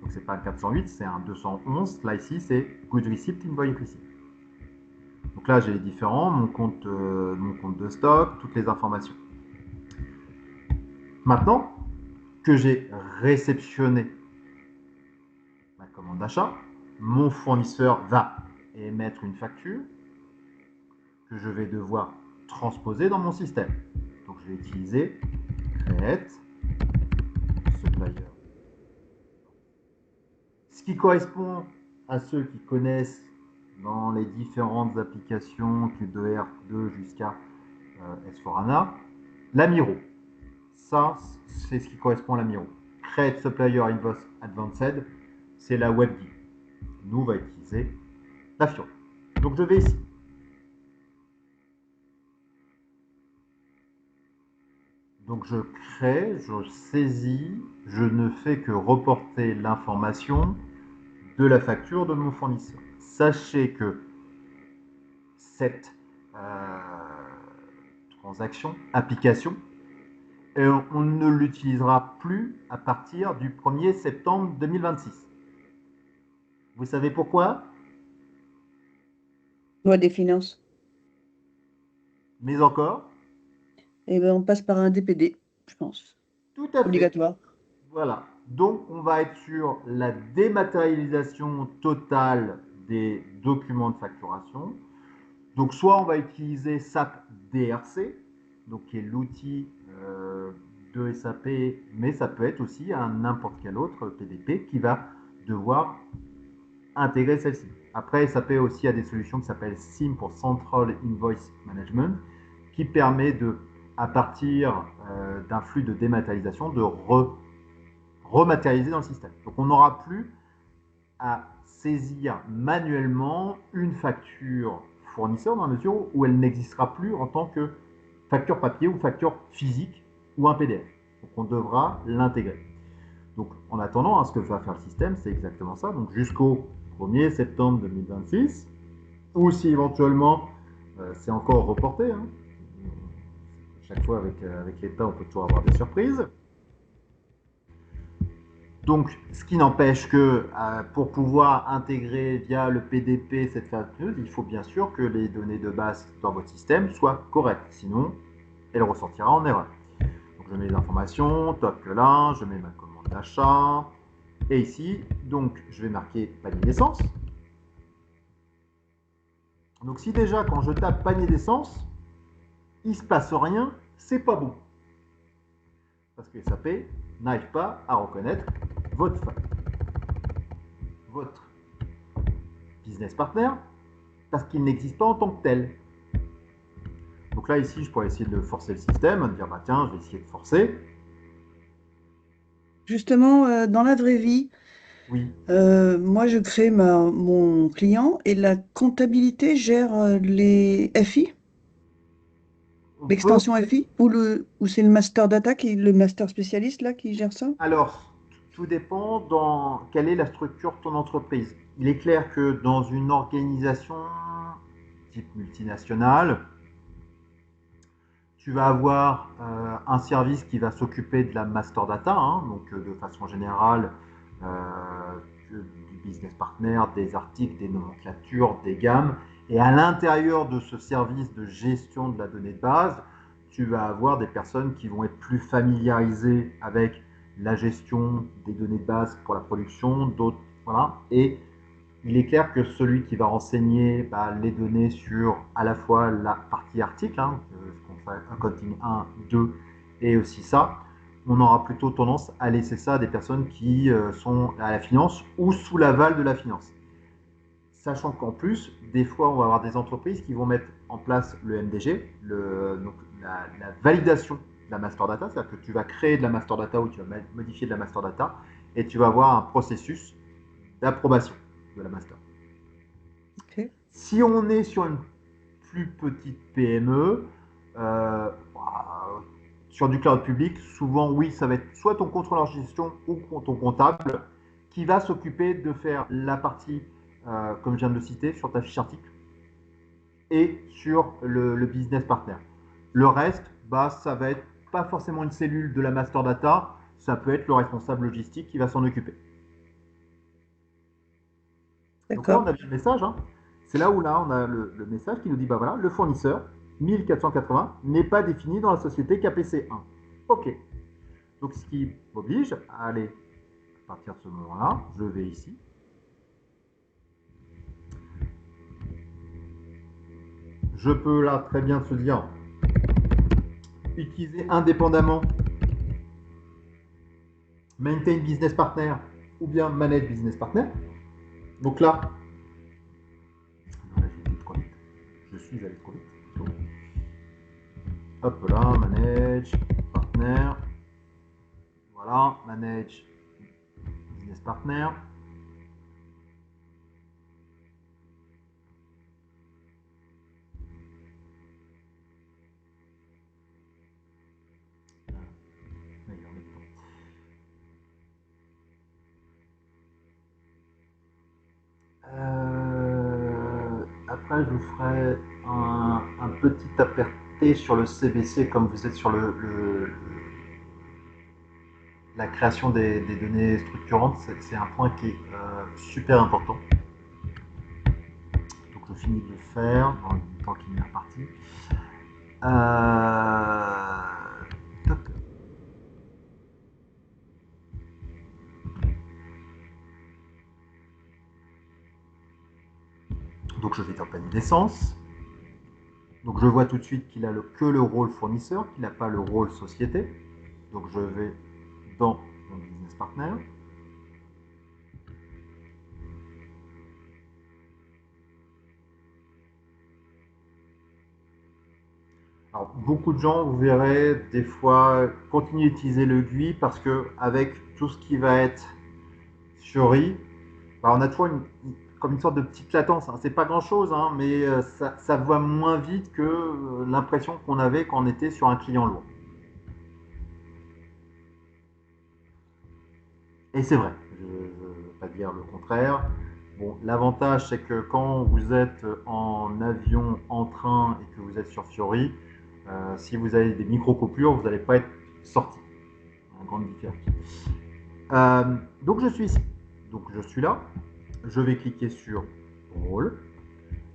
Speaker 1: donc c'est pas un 408, c'est un 211. Là, ici, c'est Good Receipt, Invoice Receipt. Donc là, j'ai les différents, mon compte de stock, toutes les informations. Maintenant que j'ai réceptionné ma commande d'achat, mon fournisseur va émettre une facture que je vais devoir transposer dans mon système. Donc je vais utiliser create supplier. Ce qui correspond à ceux qui connaissent dans les différentes applications de R2 jusqu'à S4HANA, l'Amiro. Ça, c'est ce qui correspond à l'Amiro. Create Supplier Invoice Advanced, c'est la WebDI. Nous, on va utiliser la Fiori. Donc je vais ici. Donc je crée, je saisis, je ne fais que reporter l'information de la facture de mon fournisseur. Sachez que cette transaction, application, on ne l'utilisera plus à partir du 1er septembre 2026. Vous savez pourquoi?
Speaker 2: Loi des finances.
Speaker 1: Mais encore,
Speaker 2: Et ben, on passe par un DPD, je pense.
Speaker 1: tout à fait.
Speaker 2: Obligatoire.
Speaker 1: Voilà. Donc, on va être sur la dématérialisation totale des documents de facturation. Donc, soit on va utiliser SAP DRC, donc qui est l'outil de SAP, mais ça peut être aussi un n'importe quel autre PDP qui va devoir intégrer celle-ci. Après, SAP aussi a des solutions qui s'appellent SIM pour Central Invoice Management, qui permet de, à partir d'un flux de dématérialisation, de rematérialiser dans le système. Donc on n'aura plus à saisir manuellement une facture fournisseur dans la mesure où elle n'existera plus en tant que facture papier ou facture physique ou un PDF. Donc on devra l'intégrer. Donc en attendant, ce que va faire le système, c'est exactement ça. Donc jusqu'au 1er septembre 2026, ou si éventuellement c'est encore reporté, hein. Chaque fois avec l'État, on peut toujours avoir des surprises. Donc, ce qui n'empêche que pour pouvoir intégrer via le PDP cette fameuse, il faut bien sûr que les données de base dans votre système soient correctes. Sinon, elle ressortira en erreur. Donc, je mets les informations, toc là, je mets ma commande d'achat. Et ici, donc, je vais marquer panier d'essence. Donc, si déjà, quand je tape panier d'essence, il ne se passe rien, c'est pas bon. Parce que SAP n'arrive pas à reconnaître votre business partner parce qu'il n'existe pas en tant que tel. Donc là, ici, je pourrais essayer de forcer le système, de dire, bah tiens, je vais essayer de forcer.
Speaker 2: Justement, dans la vraie vie,
Speaker 1: Oui.
Speaker 2: moi, je crée mon client et la comptabilité gère les FI,
Speaker 1: On peut.
Speaker 2: l'extension FI, ou c'est le master data, le master spécialiste là, qui gère ça?
Speaker 1: Alors, tout dépend dans quelle est la structure de ton entreprise. Il est clair que dans une organisation type multinationale, tu vas avoir un service qui va s'occuper de la master data, hein, donc de façon générale, du business partner, des articles, des nomenclatures, des gammes. Et à l'intérieur de ce service de gestion de la donnée de base, tu vas avoir des personnes qui vont être plus familiarisées avec la gestion des données de base pour la production, d'autres, voilà. Et il est clair que celui qui va renseigner les données sur à la fois la partie article, hein, ce qu'on fait accounting 1, 2, et aussi ça, on aura plutôt tendance à laisser ça à des personnes qui sont à la finance ou sous l'aval de la finance. Sachant qu'en plus, des fois, on va avoir des entreprises qui vont mettre en place le MDG, donc la validation de la master data, c'est-à-dire que tu vas créer de la master data ou tu vas modifier de la master data et tu vas avoir un processus d'approbation de la master.
Speaker 2: Ok.
Speaker 1: Si on est sur une plus petite PME, sur du cloud public, souvent oui, ça va être soit ton contrôleur de gestion ou ton comptable qui va s'occuper de faire la partie, comme je viens de le citer, sur ta fiche article et sur le business partner. Le reste, ça va être pas forcément une cellule de la master data, ça peut être le responsable logistique qui va s'en occuper. Donc là, on
Speaker 2: D'accord.
Speaker 1: a bien le message, hein. C'est là où là, on a le message qui nous dit, bah voilà, le fournisseur 1480 n'est pas défini dans la société KPC1. OK. Donc ce qui m'oblige à aller, à partir de ce moment-là, je vais ici. Je peux là très bien se dire, utiliser indépendamment Maintain Business Partner ou bien Manage Business Partner. Donc là, je suis allé trop vite. Hop là, Manage Partner. Voilà, Manage Business Partner. après, je vous ferai un petit aparté sur le CBC, comme vous êtes sur la création des données structurantes. C'est un point qui est super important. Donc, je finis de le faire dans le temps qui m'est imparti. Toc. Donc, je vais dans panier d'essence. Donc, je vois tout de suite qu'il a que le rôle fournisseur, qu'il n'a pas le rôle société. Donc, je vais dans mon business partner. Alors, beaucoup de gens, vous verrez, des fois, continuent d'utiliser le GUI parce que avec tout ce qui va être Fiori, on a toujours comme une sorte de petite latence. Hein. C'est pas grand-chose, hein, mais ça va moins vite que l'impression qu'on avait quand on était sur un client lourd. Et c'est vrai, je ne veux pas dire le contraire. Bon, l'avantage, c'est que quand vous êtes en avion, en train et que vous êtes sur Fiori, si vous avez des micro-coupures, vous n'allez pas être sorti. Une grande différence. Donc je suis ici. Donc je suis là. Je vais cliquer sur Rôle.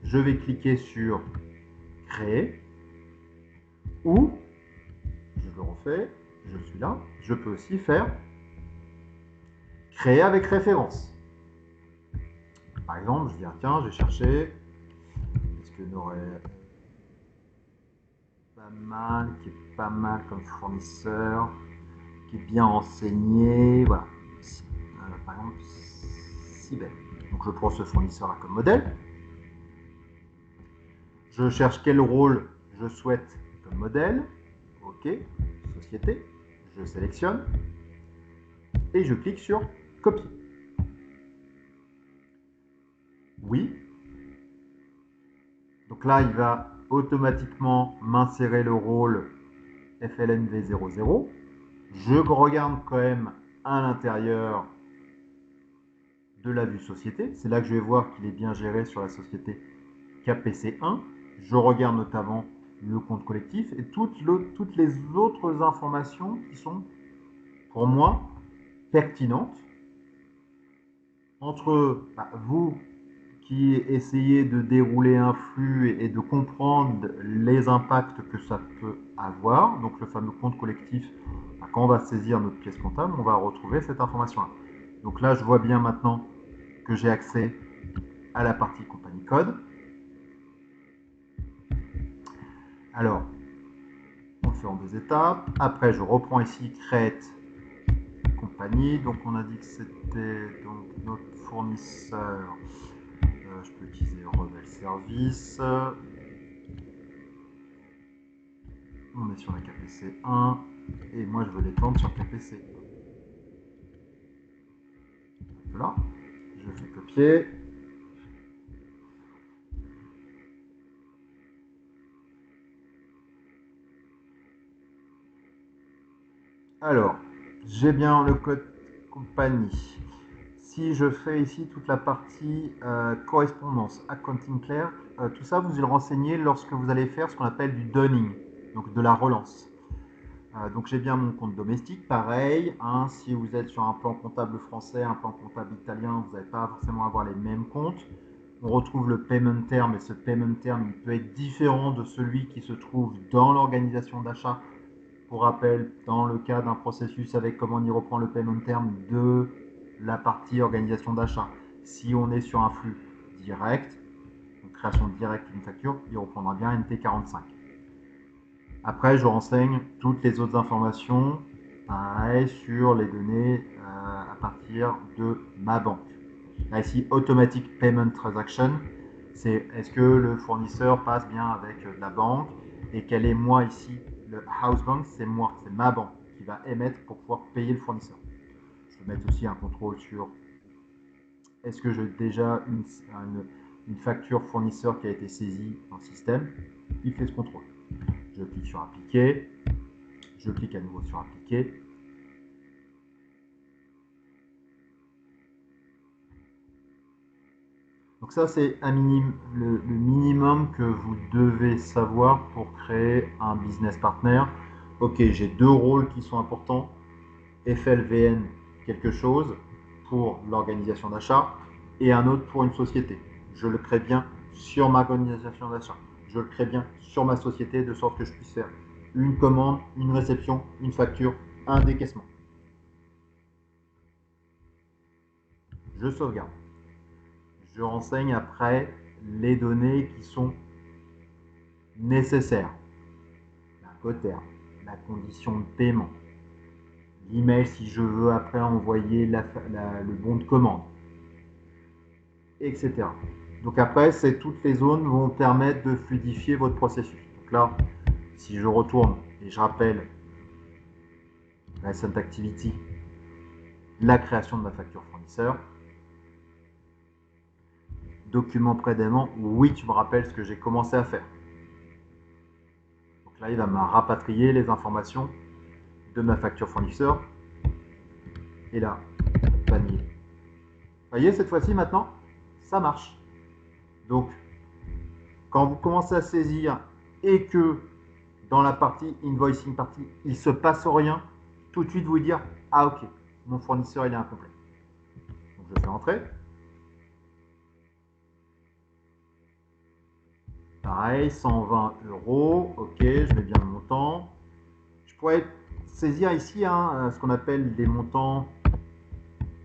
Speaker 1: Je vais cliquer sur Créer. Ou, je le refais, je suis là. Je peux aussi faire Créer avec référence. Par exemple, je dis, tiens, j'ai cherché. Est-ce que n'aurait pas mal, qui est pas mal comme fournisseur, qui est bien renseigné, voilà. Par exemple, Cybelle. Donc je prends ce fournisseur-là comme modèle. Je cherche quel rôle je souhaite comme modèle. OK, société. Je sélectionne et je clique sur copier. Oui. Donc là, il va automatiquement m'insérer le rôle FLNV00. Je regarde quand même à l'intérieur de la vue société. C'est là que je vais voir qu'il est bien géré sur la société KPC1. Je regarde notamment le compte collectif et toutes les autres informations qui sont, pour moi, pertinentes entre vous qui essayez de dérouler un flux et de comprendre les impacts que ça peut avoir. Donc le fameux compte collectif, quand on va saisir notre pièce comptable, on va retrouver cette information-là. Donc là, je vois bien maintenant que j'ai accès à la partie compagnie code. Alors, on le fait en 2 étapes. Après, je reprends ici Create compagnie. Donc, on a dit que c'était notre fournisseur. Je peux utiliser Revel Service. On est sur la KPC 1 et moi je veux l'étendre sur KPC. Voilà, je fais copier. Alors, j'ai bien le code compagnie. Si je fais ici toute la partie correspondance, accounting clerk, tout ça vous le renseignez lorsque vous allez faire ce qu'on appelle du dunning, donc de la relance. Donc j'ai bien mon compte domestique, pareil, hein, si vous êtes sur un plan comptable français, un plan comptable italien, vous n'allez pas forcément avoir les mêmes comptes. On retrouve le payment term et ce payment term il peut être différent de celui qui se trouve dans l'organisation d'achat. Pour rappel, dans le cas d'un processus avec comment on y reprend le payment term de la partie organisation d'achat, si on est sur un flux direct, donc création directe d'une facture, il reprendra bien NT45. Après, je renseigne toutes les autres informations, pareil, sur les données à partir de ma banque. Là, ici, Automatic Payment Transaction, c'est est-ce que le fournisseur passe bien avec la banque et quel est moi ici, le house bank, c'est moi, c'est ma banque qui va émettre pour pouvoir payer le fournisseur. Je peux mettre aussi un contrôle sur est-ce que j'ai déjà une facture fournisseur qui a été saisie dans le système. Il fait ce contrôle. Je clique sur appliquer, je clique à nouveau sur appliquer. Donc ça, c'est le minimum que vous devez savoir pour créer un business partner. Ok, j'ai deux rôles qui sont importants. FLVN quelque chose pour l'organisation d'achat et un autre pour une société. Je le crée bien sur ma organisation d'achat. Je le crée bien sur ma société de sorte que je puisse faire une commande, une réception, une facture, un décaissement. Je sauvegarde. Je renseigne après les données qui sont nécessaires. L'incoterm, la condition de paiement, l'email si je veux après envoyer le bon de commande, etc. Donc après, toutes les zones vont permettre de fluidifier votre processus. Donc là, si je retourne et je rappelle la Recent Activity, la création de ma facture fournisseur, document prélèvement, oui, tu me rappelles ce que j'ai commencé à faire. Donc là, il va me rapatrier les informations de ma facture fournisseur. Et là, panier. Vous voyez, cette fois-ci, maintenant, ça marche. Donc, quand vous commencez à saisir et que dans la partie invoicing partie, il ne se passe rien, tout de suite vous dire ah ok, mon fournisseur il est incomplet. Donc je fais entrer. Pareil, 120 €, ok, je mets bien le montant. Je pourrais saisir ici ce qu'on appelle des montants.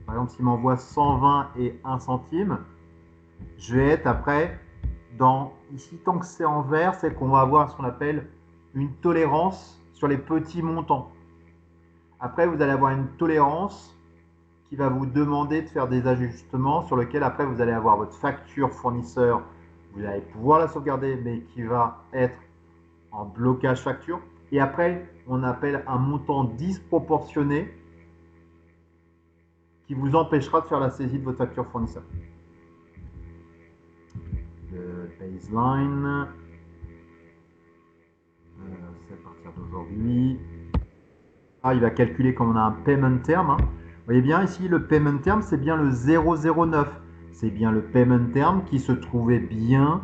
Speaker 1: Par exemple, s'il m'envoie 120 et 1 centime, je vais être après ici, tant que c'est en vert, c'est qu'on va avoir ce qu'on appelle une tolérance sur les petits montants. Après, vous allez avoir une tolérance qui va vous demander de faire des ajustements sur lequel après vous allez avoir votre facture fournisseur, vous allez pouvoir la sauvegarder, mais qui va être en blocage facture. Et après, on appelle un montant disproportionné qui vous empêchera de faire la saisie de votre facture fournisseur. Le baseline, c'est à partir d'aujourd'hui. Ah, il va calculer comme on a un payment term. Vous voyez bien ici, le payment term, c'est bien le 009. C'est bien le payment term qui se trouvait bien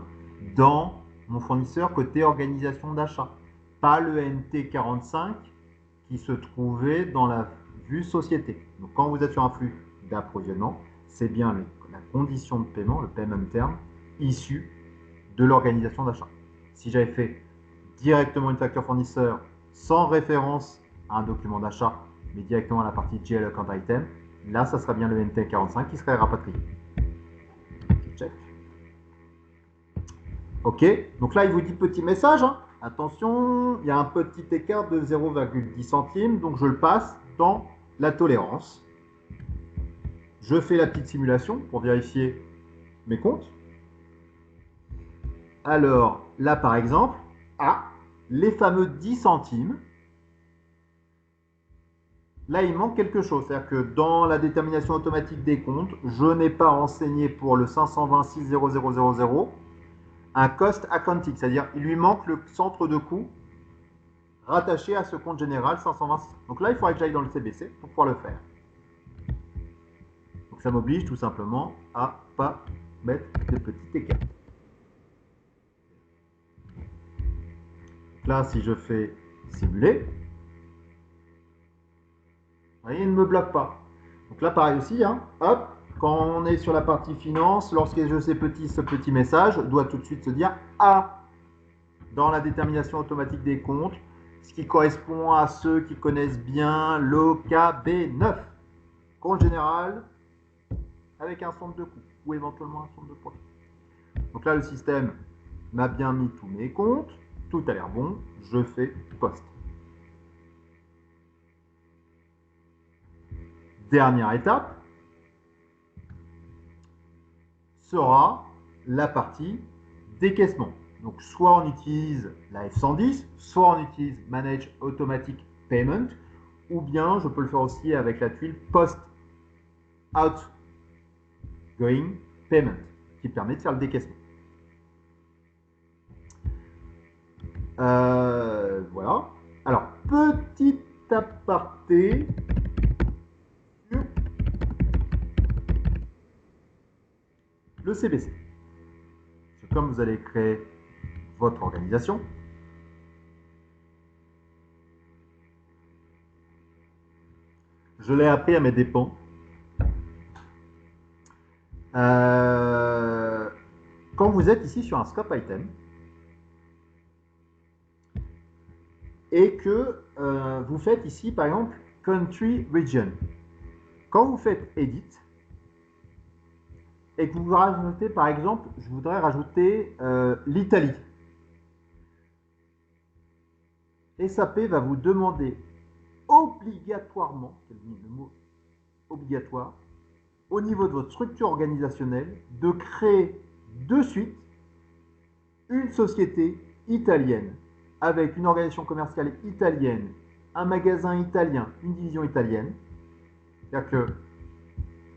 Speaker 1: dans mon fournisseur côté organisation d'achat. Pas le NT45 qui se trouvait dans la vue société. Donc quand vous êtes sur un flux d'approvisionnement, c'est bien la condition de paiement, le payment term, issu de l'organisation d'achat. Si j'avais fait directement une facture fournisseur sans référence à un document d'achat, mais directement à la partie GL Account Item, là, ça sera bien le NT45 qui serait rapatrié. Check. Ok, donc là, il vous dit petit message. Attention, il y a un petit écart de 0,10 centimes, donc je le passe dans la tolérance. Je fais la petite simulation pour vérifier mes comptes. Alors, là, par exemple, les fameux 10 centimes, là, il manque quelque chose. C'est-à-dire que dans la détermination automatique des comptes, je n'ai pas renseigné pour le 526 0000 un cost accounting, c'est-à-dire il lui manque le centre de coût rattaché à ce compte général 526. Donc là, il faudrait que j'aille dans le CBC pour pouvoir le faire. Donc ça m'oblige tout simplement à ne pas mettre de petits écarts. Donc là, si je fais simuler, vous voyez, il ne me bloque pas. Donc là, pareil aussi, hop, quand on est sur la partie finance, lorsque je sais ce petit message, doit tout de suite se dire dans la détermination automatique des comptes, ce qui correspond à ceux qui connaissent bien l'OKB9, compte général avec un centre de coût ou éventuellement un centre de profit. Donc là, le système m'a bien mis tous mes comptes, tout a l'air bon, je fais poste. Dernière étape sera la partie décaissement. Donc soit on utilise la F110, soit on utilise Manage Automatic Payment, ou bien je peux le faire aussi avec la tuile Post Outgoing Payment, qui permet de faire le décaissement. Voilà. Alors, petit aparté sur le CBC. C'est comme vous allez créer votre organisation, je l'ai appris à mes dépens. Quand vous êtes ici sur un scope item et que vous faites ici, par exemple, country region, quand vous faites edit et que vous rajoutez, par exemple, je voudrais rajouter l'Italie, SAP va vous demander obligatoirement, le mot obligatoire, au niveau de votre structure organisationnelle, de créer de suite une société italienne avec une organisation commerciale italienne, un magasin italien, une division italienne. C'est-à-dire que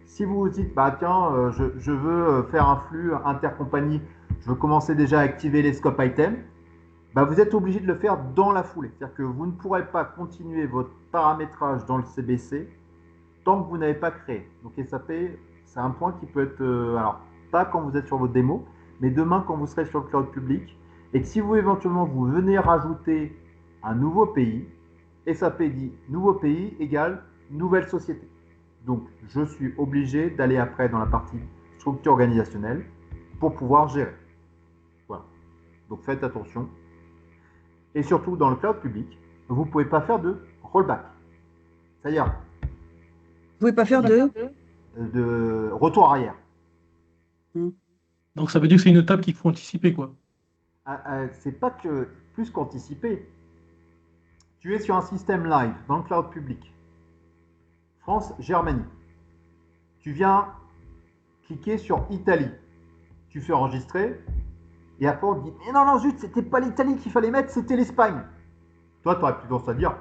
Speaker 1: si vous vous dites, bah tiens, je veux faire un flux intercompagnie, je veux commencer déjà à activer les scope items, bah vous êtes obligé de le faire dans la foulée. C'est-à-dire que vous ne pourrez pas continuer votre paramétrage dans le CBC tant que vous n'avez pas créé. Donc SAP, c'est un point qui peut être, alors pas quand vous êtes sur votre démo, mais demain quand vous serez sur le cloud public, et que si vous éventuellement vous venez rajouter un nouveau pays, SAP dit nouveau pays égale nouvelle société. Donc je suis obligé d'aller après dans la partie structure organisationnelle pour pouvoir gérer. Voilà. Donc faites attention. Et surtout dans le cloud public, vous ne pouvez pas faire de rollback. C'est-à-dire
Speaker 2: Vous pouvez pas faire
Speaker 1: de retour arrière.
Speaker 2: Hmm.
Speaker 3: Donc ça veut dire que c'est une étape qu'il faut anticiper, quoi.
Speaker 1: C'est pas que plus qu'anticiper. Tu es sur un système live dans le cloud public. France, Germanie. Tu viens cliquer sur Italie. Tu fais enregistrer. Et après, on te dit, mais non, non, zut, c'était pas l'Italie qu'il fallait mettre, c'était l'Espagne. Toi, tu aurais plutôt tendance à dire,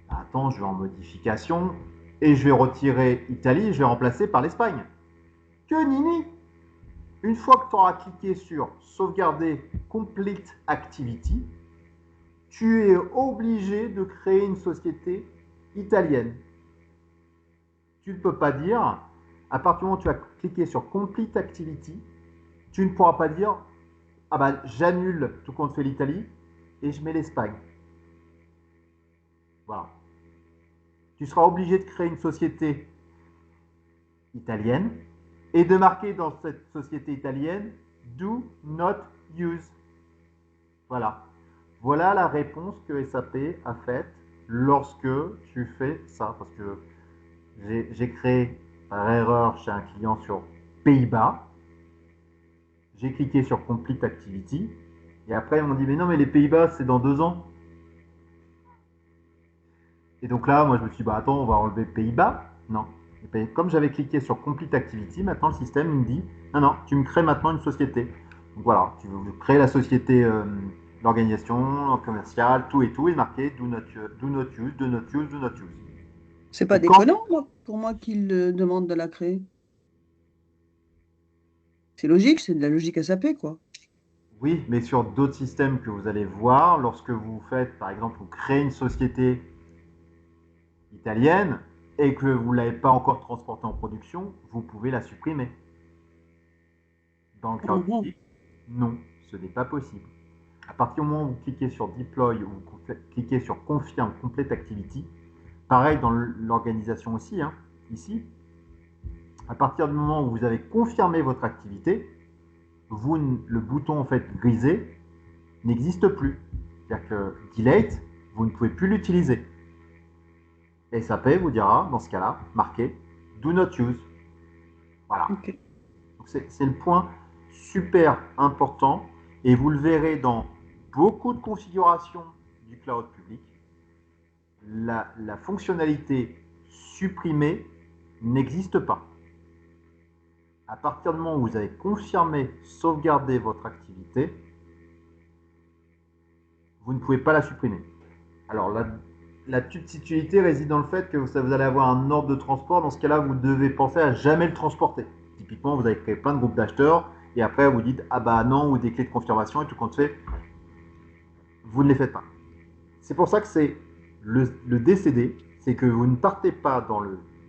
Speaker 1: attends, je vais en modification et je vais retirer Italie et je vais remplacer par l'Espagne. Que nini! Une fois que tu auras cliqué sur sauvegarder Complete Activity, tu es obligé de créer une société italienne. Tu ne peux pas dire, à partir du moment où tu as cliqué sur Complete Activity, tu ne pourras pas dire, ah bah j'annule tout compte fait l'Italie et je mets l'Espagne. Voilà. Tu seras obligé de créer une société italienne et de marquer dans cette société italienne Do not use. Voilà. Voilà la réponse que SAP a faite lorsque tu fais ça. Parce que j'ai créé par erreur chez un client sur Pays-Bas. J'ai cliqué sur Complete Activity. Et après, ils m'ont dit, mais non, mais les Pays-Bas, c'est dans 2 ans. Et donc là, moi, je me suis dit, bah attends, on va enlever Pays-Bas. Non. Et comme j'avais cliqué sur Complete Activity, maintenant, le système me dit, non, non, tu me crées maintenant une société. Donc voilà, tu veux créer la société, l'organisation commerciale, tout et tout, est marqué do not use, do not use, do not use, do not use.
Speaker 2: C'est pas
Speaker 1: Et quand,
Speaker 2: déconnant, pour moi qu'il demande de la créer. C'est logique, c'est de la logique SAP, quoi.
Speaker 1: oui, mais sur d'autres systèmes que vous allez voir, lorsque vous faites, par exemple, vous créez une société italienne et que vous ne l'avez pas encore transportée en production, vous pouvez la supprimer. Dans le cloud
Speaker 2: Mhm.
Speaker 1: public, non, ce n'est pas possible. À partir du moment où vous cliquez sur Deploy ou vous cliquez sur Confirm Complete Activity, pareil dans l'organisation aussi, hein, ici, à partir du moment où vous avez confirmé votre activité, vous, le bouton en fait grisé n'existe plus. C'est-à-dire que Delete, vous ne pouvez plus l'utiliser. SAP vous dira, dans ce cas-là, marqué Do not use. Voilà.
Speaker 2: Ok.
Speaker 1: C'est le point super important et vous le verrez dans beaucoup de configurations du cloud public. La fonctionnalité supprimée n'existe pas. À partir du moment où vous avez confirmé, sauvegardé votre activité, vous ne pouvez pas la supprimer. Alors la subtilité réside dans le fait que vous allez avoir un ordre de transport. Dans ce cas-là, vous devez penser à jamais le transporter. Typiquement, vous avez créé plein de groupes d'acheteurs et après vous dites ah bah non ou des clés de confirmation et tout compte fait, vous ne les faites pas. C'est pour ça que c'est le DCD, c'est que vous ne partez pas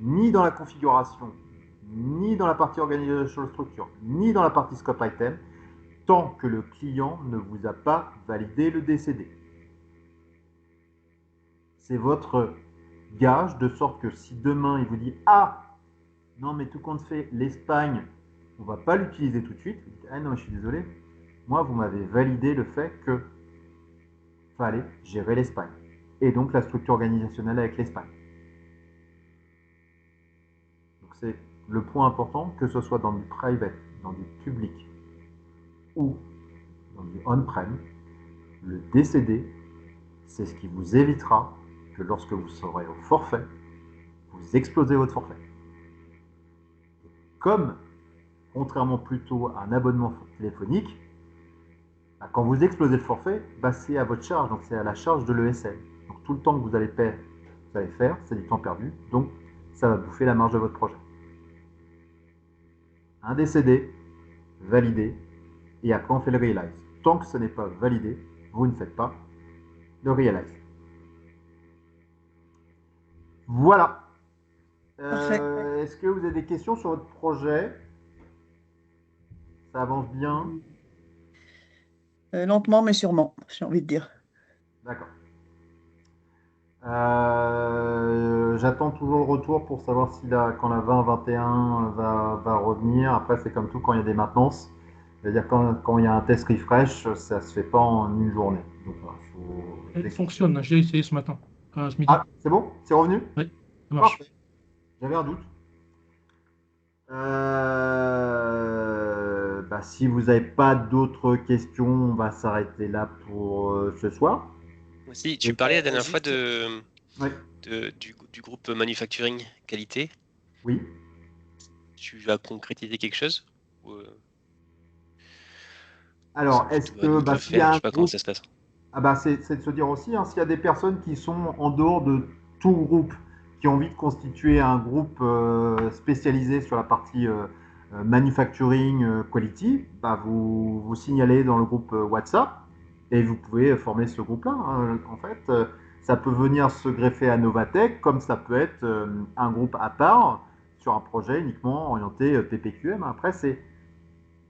Speaker 1: ni dans la configuration ni dans la partie Organizational Structure, ni dans la partie Scope Item, tant que le client ne vous a pas validé le DCD. C'est votre gage, de sorte que si demain il vous dit « Ah, non mais tout compte fait, l'Espagne, on ne va pas l'utiliser tout de suite », vous dites « Ah non, je suis désolé, moi vous m'avez validé le fait que fallait gérer l'Espagne. » Et donc la structure organisationnelle avec l'Espagne. Donc c'est le point important, que ce soit dans du private, dans du public ou dans du on-prem, le DCD, c'est ce qui vous évitera que lorsque vous serez au forfait, vous explosez votre forfait. Comme, contrairement plutôt à un abonnement téléphonique, quand vous explosez le forfait, c'est à votre charge, donc c'est à la charge de l'ESL. Donc tout le temps que vous allez faire, c'est du temps perdu, donc ça va bouffer la marge de votre projet. Un DCD, validé, et après on fait le realize. Tant que ce n'est pas validé, vous ne faites pas le realize. Voilà.
Speaker 2: Parfait.
Speaker 1: Est-ce que vous avez des questions sur votre projet? Ça avance bien?
Speaker 2: Lentement mais sûrement, j'ai envie de dire.
Speaker 1: D'accord. J'attends toujours le retour pour savoir si quand la 2021 va revenir. Après, c'est comme tout quand il y a des maintenances. C'est-à-dire quand il y a un test refresh, ça se fait pas en une journée. Donc,
Speaker 3: Elle fonctionne, j'ai essayé ce matin, ce midi.
Speaker 1: Ah, c'est bon? C'est revenu?
Speaker 3: Oui, ça marche.
Speaker 1: Parfait. J'avais un doute. Si vous n'avez pas d'autres questions, on va s'arrêter là pour ce soir.
Speaker 4: Si, tu parlais la dernière fois
Speaker 1: Oui.
Speaker 4: du groupe manufacturing qualité.
Speaker 1: Oui.
Speaker 4: Tu vas concrétiser quelque chose
Speaker 1: Alors, est-ce que s'il y a un
Speaker 4: je sais pas comment
Speaker 1: groupe,
Speaker 4: ça se passe.
Speaker 1: c'est de se dire aussi, s'il y a des personnes qui sont en dehors de tout groupe, qui ont envie de constituer un groupe spécialisé sur la partie manufacturing quality, vous signalez dans le groupe WhatsApp et vous pouvez former ce groupe-là. En fait, ça peut venir se greffer à Novatech, comme ça peut être un groupe à part sur un projet uniquement orienté PPQM. Après,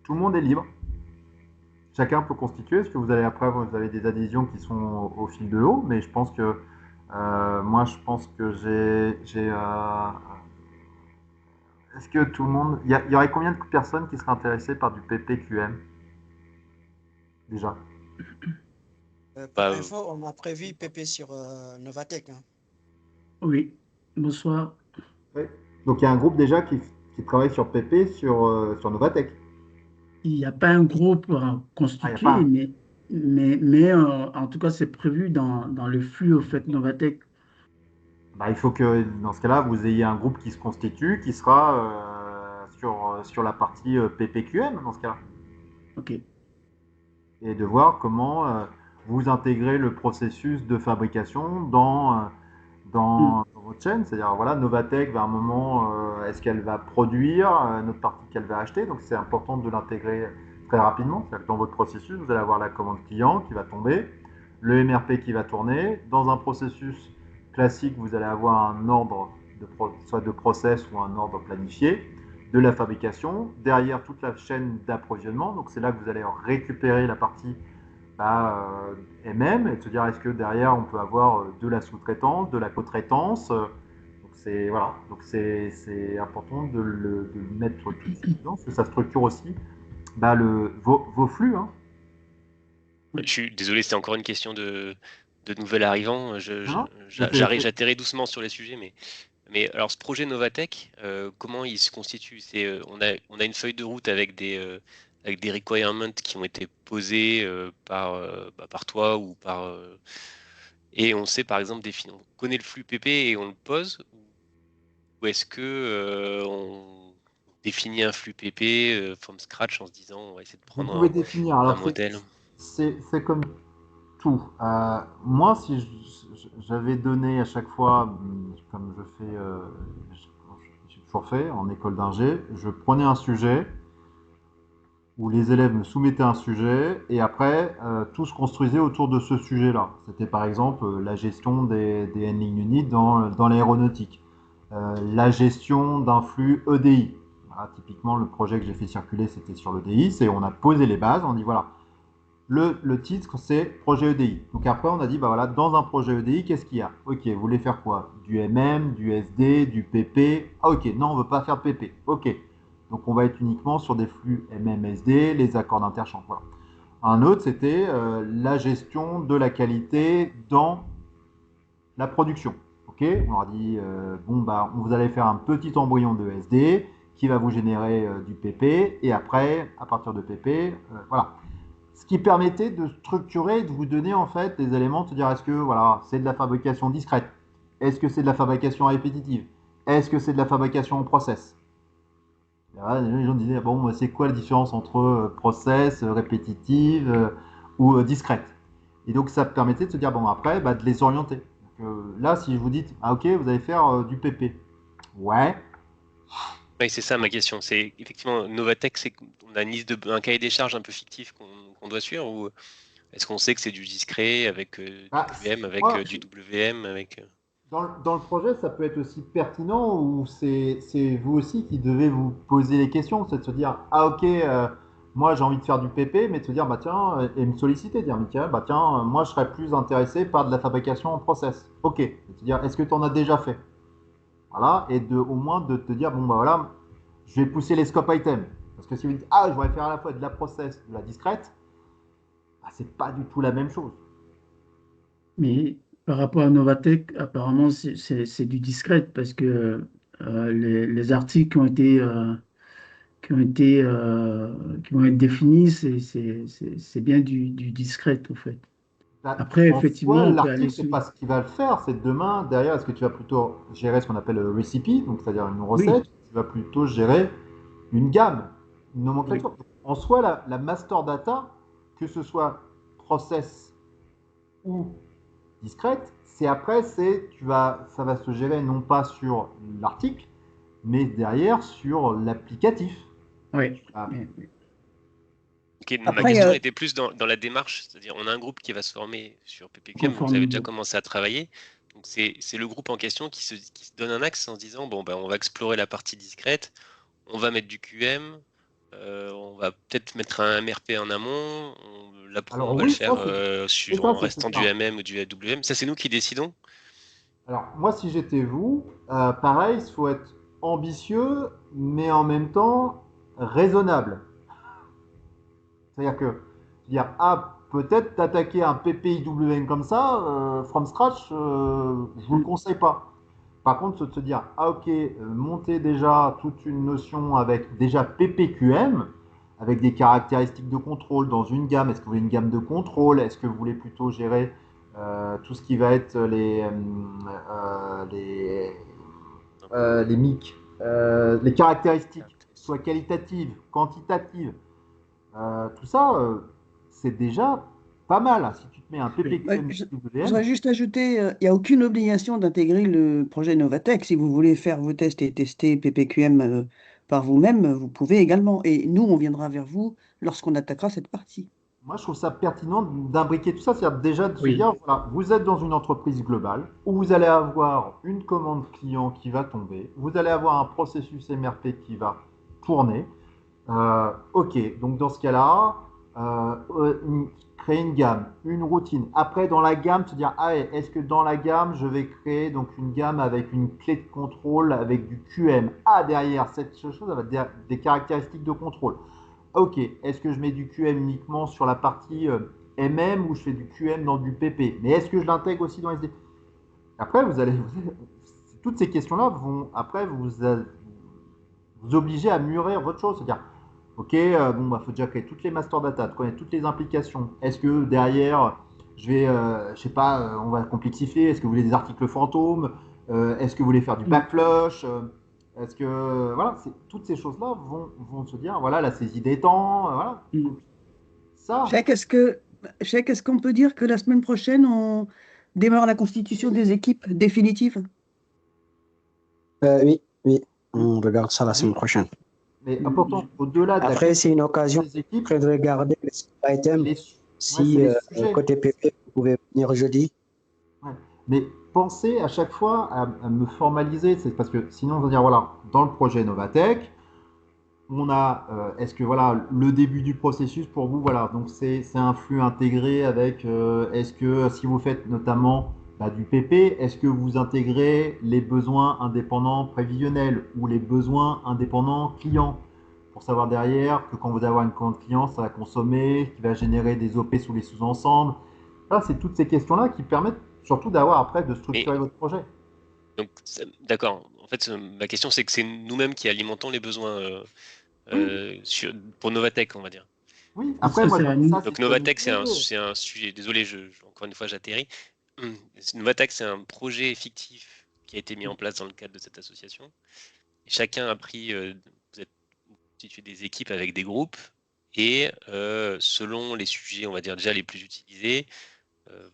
Speaker 1: tout le monde est libre. Chacun peut constituer, parce que vous avez des adhésions qui sont au fil de l'eau, mais je pense que moi, je pense que est-ce que tout le monde... Il y aurait combien de personnes qui seraient intéressées par du PPQM déjà?
Speaker 5: Pour info, on a prévu PP sur Novatech.
Speaker 6: Oui, bonsoir.
Speaker 1: Oui. Donc il y a un groupe déjà qui travaille sur PP sur Novatech.
Speaker 6: Il n'y a pas un groupe constitué, mais en tout cas, c'est prévu dans le flux au fait Novatech.
Speaker 1: Il faut que dans ce cas-là, vous ayez un groupe qui se constitue, qui sera sur la partie PPQM dans ce cas-là.
Speaker 6: Ok.
Speaker 1: Et de voir comment vous intégrez le processus de fabrication dans votre chaîne. C'est-à-dire, voilà, Novatech, à un moment, est-ce qu'elle va produire notre partie qu'elle va acheter? Donc, c'est important de l'intégrer très rapidement. C'est-à-dire que dans votre processus, vous allez avoir la commande client qui va tomber, le MRP qui va tourner. Dans un processus classique, vous allez avoir un ordre, soit de process ou un ordre planifié de la fabrication. Derrière, toute la chaîne d'approvisionnement. Donc, c'est là que vous allez récupérer la partie MM et de se dire est-ce que derrière on peut avoir de la sous-traitance, de la co-traitance. Donc c'est important de le mettre tout de suite dedans, parce que ça structure aussi vos flux.
Speaker 4: Je suis désolé, c'était encore une question de nouvel arrivant. J'atterris doucement sur les sujets, mais alors ce projet Novatech, comment il se constitue? On a une feuille de route avec des requirements qui ont été posés par toi ou et on sait par exemple on connaît le flux PP et on le pose, ou est-ce que on définit un flux PP from scratch en se disant on va essayer de
Speaker 1: Vous
Speaker 4: prendre
Speaker 1: pouvez définir.
Speaker 4: un
Speaker 1: Alors
Speaker 4: modèle?
Speaker 1: c'est comme tout. Moi, si j'avais donné à chaque fois, comme je fais, j'ai toujours fait en école d'ingé, je prenais un sujet où les élèves me soumettaient un sujet et après tout se construisait autour de ce sujet-là. C'était par exemple la gestion des handling units dans l'aéronautique, la gestion d'un flux EDI. typiquement, le projet que j'ai fait circuler, c'était sur l'EDI, et on a posé les bases, on dit voilà, le titre, c'est projet EDI. Donc après, on a dit, bah voilà, dans un projet EDI, qu'est-ce qu'il y a? Ok, vous voulez faire quoi? Du MM, du SD, du PP? Ah ok, non, on ne veut pas faire de PP. Ok, donc on va être uniquement sur des flux MM-SD, les accords d'interchange. Voilà. Un autre, c'était la gestion de la qualité dans la production. Ok, on leur a dit, bon, bah, vous allez faire un petit embryon de SD qui va vous générer du PP, et après, à partir de PP, voilà. Ce qui permettait de structurer, de vous donner en fait des éléments, de se dire est-ce que voilà, c'est de la fabrication discrète? Est-ce que c'est de la fabrication répétitive? Est-ce que c'est de la fabrication en process? Là, les gens disaient bon, c'est quoi la différence entre process, répétitive ou discrète? Et donc ça permettait de se dire bon après bah, de les orienter. Donc, là, si je vous dis ah ok, vous allez faire du PP, ouais.
Speaker 4: Oui, c'est ça ma question. C'est effectivement Novatech, c'est qu'on a un cahier des charges un peu fictif qu'on doit suivre, ou est-ce qu'on sait que c'est du discret avec du QM, avec du WM, avec
Speaker 1: dans le projet, ça peut être aussi pertinent ou c'est vous aussi qui devez vous poser les questions, c'est de se dire ah ok, moi j'ai envie de faire du PP, mais de se dire bah tiens et me solliciter, dire Michael, bah tiens moi je serais plus intéressé par de la fabrication en process. Ok, et de te dire est-ce que tu en as déjà fait? Voilà, et au moins de te dire bon bah voilà, je vais pousser les scope items parce que si vous dites ah je voudrais faire à la fois de la process, de la discrète, bah, c'est pas du tout la même chose.
Speaker 6: Mais par rapport à Novatech, apparemment, c'est du discret parce que les articles qui vont être définis, c'est bien du discret, en fait.
Speaker 1: Bah,
Speaker 6: Après,
Speaker 1: en
Speaker 6: effectivement,
Speaker 1: soi,
Speaker 6: on peut aller
Speaker 1: l'article, c'est
Speaker 6: sur...
Speaker 1: pas ce qu'il va le faire, c'est demain, derrière, est-ce que tu vas plutôt gérer ce qu'on appelle le recipe, donc c'est-à-dire une
Speaker 6: Oui,
Speaker 1: recette, tu vas plutôt gérer une gamme, une
Speaker 6: oui,
Speaker 1: nomenclature. En soi, la master data, que ce soit process ou discrète, c'est après, ça va se gérer non pas sur l'article, mais derrière sur l'applicatif.
Speaker 6: oui.
Speaker 1: Ah,
Speaker 6: Oui.
Speaker 4: Ok, ma
Speaker 2: Après,
Speaker 4: question était plus dans la démarche, c'est-à-dire on a un groupe qui va se former sur PPQM, vous avez déjà
Speaker 6: Conformément.
Speaker 4: commencé à travailler, donc c'est le groupe en question qui se donne un axe en se disant bon ben on va explorer la partie discrète, on va mettre du QM, on va peut-être mettre un MRP en amont, la pro on
Speaker 1: alors
Speaker 4: va le
Speaker 1: oui,
Speaker 4: faire en
Speaker 1: c'est
Speaker 4: restant du
Speaker 1: ça.
Speaker 4: MM ou du AWM, ça c'est nous qui décidons.
Speaker 1: Alors, moi, si j'étais vous, pareil, il faut être ambitieux, mais en même temps raisonnable. C'est-à-dire que, dire, ah, peut-être t'attaquer un PPIWM comme ça, from scratch, je vous le conseille pas. Par contre, de se dire, ah ok, monter déjà toute une notion avec déjà PPQM, avec des caractéristiques de contrôle dans une gamme. Est-ce que vous voulez une gamme de contrôle? Est-ce que vous voulez plutôt gérer tout ce qui va être les MIC, les caractéristiques, soit qualitatives, quantitatives, tout ça, c'est déjà pas mal, hein. Si tu te mets un
Speaker 2: ouais,
Speaker 1: PPQM
Speaker 2: je
Speaker 1: WM,
Speaker 2: voudrais juste ajouter, il n'y a aucune obligation d'intégrer le projet Novatech. Si vous voulez faire vos tests et tester PPQM par vous-même, vous pouvez également. Et nous, on viendra vers vous lorsqu'on attaquera cette partie.
Speaker 1: moi je trouve ça pertinent d'imbriquer tout ça, c'est-à-dire déjà de se
Speaker 6: Oui,
Speaker 1: dire, voilà, vous êtes dans une entreprise globale où vous allez avoir une commande client qui va tomber, vous allez avoir un processus MRP qui va tourner. Ok, donc dans ce cas-là, créer une gamme, une routine. Après, dans la gamme, se dire, ah, est-ce que dans la gamme, je vais créer donc une gamme avec une clé de contrôle, avec du QM. Ah, derrière, cette chose, elle va des caractéristiques de contrôle. Ok, est-ce que je mets du QM uniquement sur la partie MM ou je fais du QM dans du PP? Mais est-ce que je l'intègre aussi dans SD? Après, toutes ces questions-là vont après vous obliger à mûrir votre chose. C'est-à-dire, ok, bon, bah, faut déjà créer toutes les master data, connaître toutes les implications. Est-ce que derrière, je sais pas, on va complexifier. Est-ce que vous voulez des articles fantômes? Est-ce que vous voulez faire du backflush? Est-ce que, voilà, toutes ces choses-là vont se dire, voilà, la saisie des temps, voilà. Donc, ça,
Speaker 2: Cheikh, est-ce qu'on peut dire que la semaine prochaine, on démarre la constitution des équipes définitives?
Speaker 7: Oui, oui,
Speaker 1: oui,
Speaker 7: on regarde ça la semaine prochaine.
Speaker 1: mais important, au-delà de la
Speaker 7: Après, c'est une occasion
Speaker 1: constitution des équipes,
Speaker 7: de regarder les items.
Speaker 1: les, ouais, c'est
Speaker 7: Si
Speaker 1: les sujets.
Speaker 7: côté PP, vous pouvez venir jeudi.
Speaker 1: Ouais. Mais pensez à chaque fois à me formaliser, c'est parce que sinon, on va dire, voilà, dans le projet Novatech, on a, est-ce que voilà, le début du processus pour vous, voilà, donc c'est un flux intégré avec, est-ce que si vous faites notamment du PP, est-ce que vous intégrez les besoins indépendants prévisionnels ou les besoins indépendants clients pour savoir derrière que quand vous avez une commande client, ça va consommer, qui va générer des OP sous les sous-ensembles. Voilà, c'est toutes ces questions-là qui permettent surtout d'avoir après de structurer votre projet.
Speaker 4: Donc, d'accord. En fait, ma question, c'est que c'est nous-mêmes qui alimentons les besoins pour Novatech, on va dire.
Speaker 1: Oui, après, moi,
Speaker 4: donc Novatech, c'est un sujet. Désolé, encore une fois, j'atterris. Novatech, c'est un projet fictif qui a été mis en place dans le cadre de cette association. Et chacun a pris, vous êtes constitué des équipes avec des groupes, et selon les sujets, on va dire déjà les plus utilisés,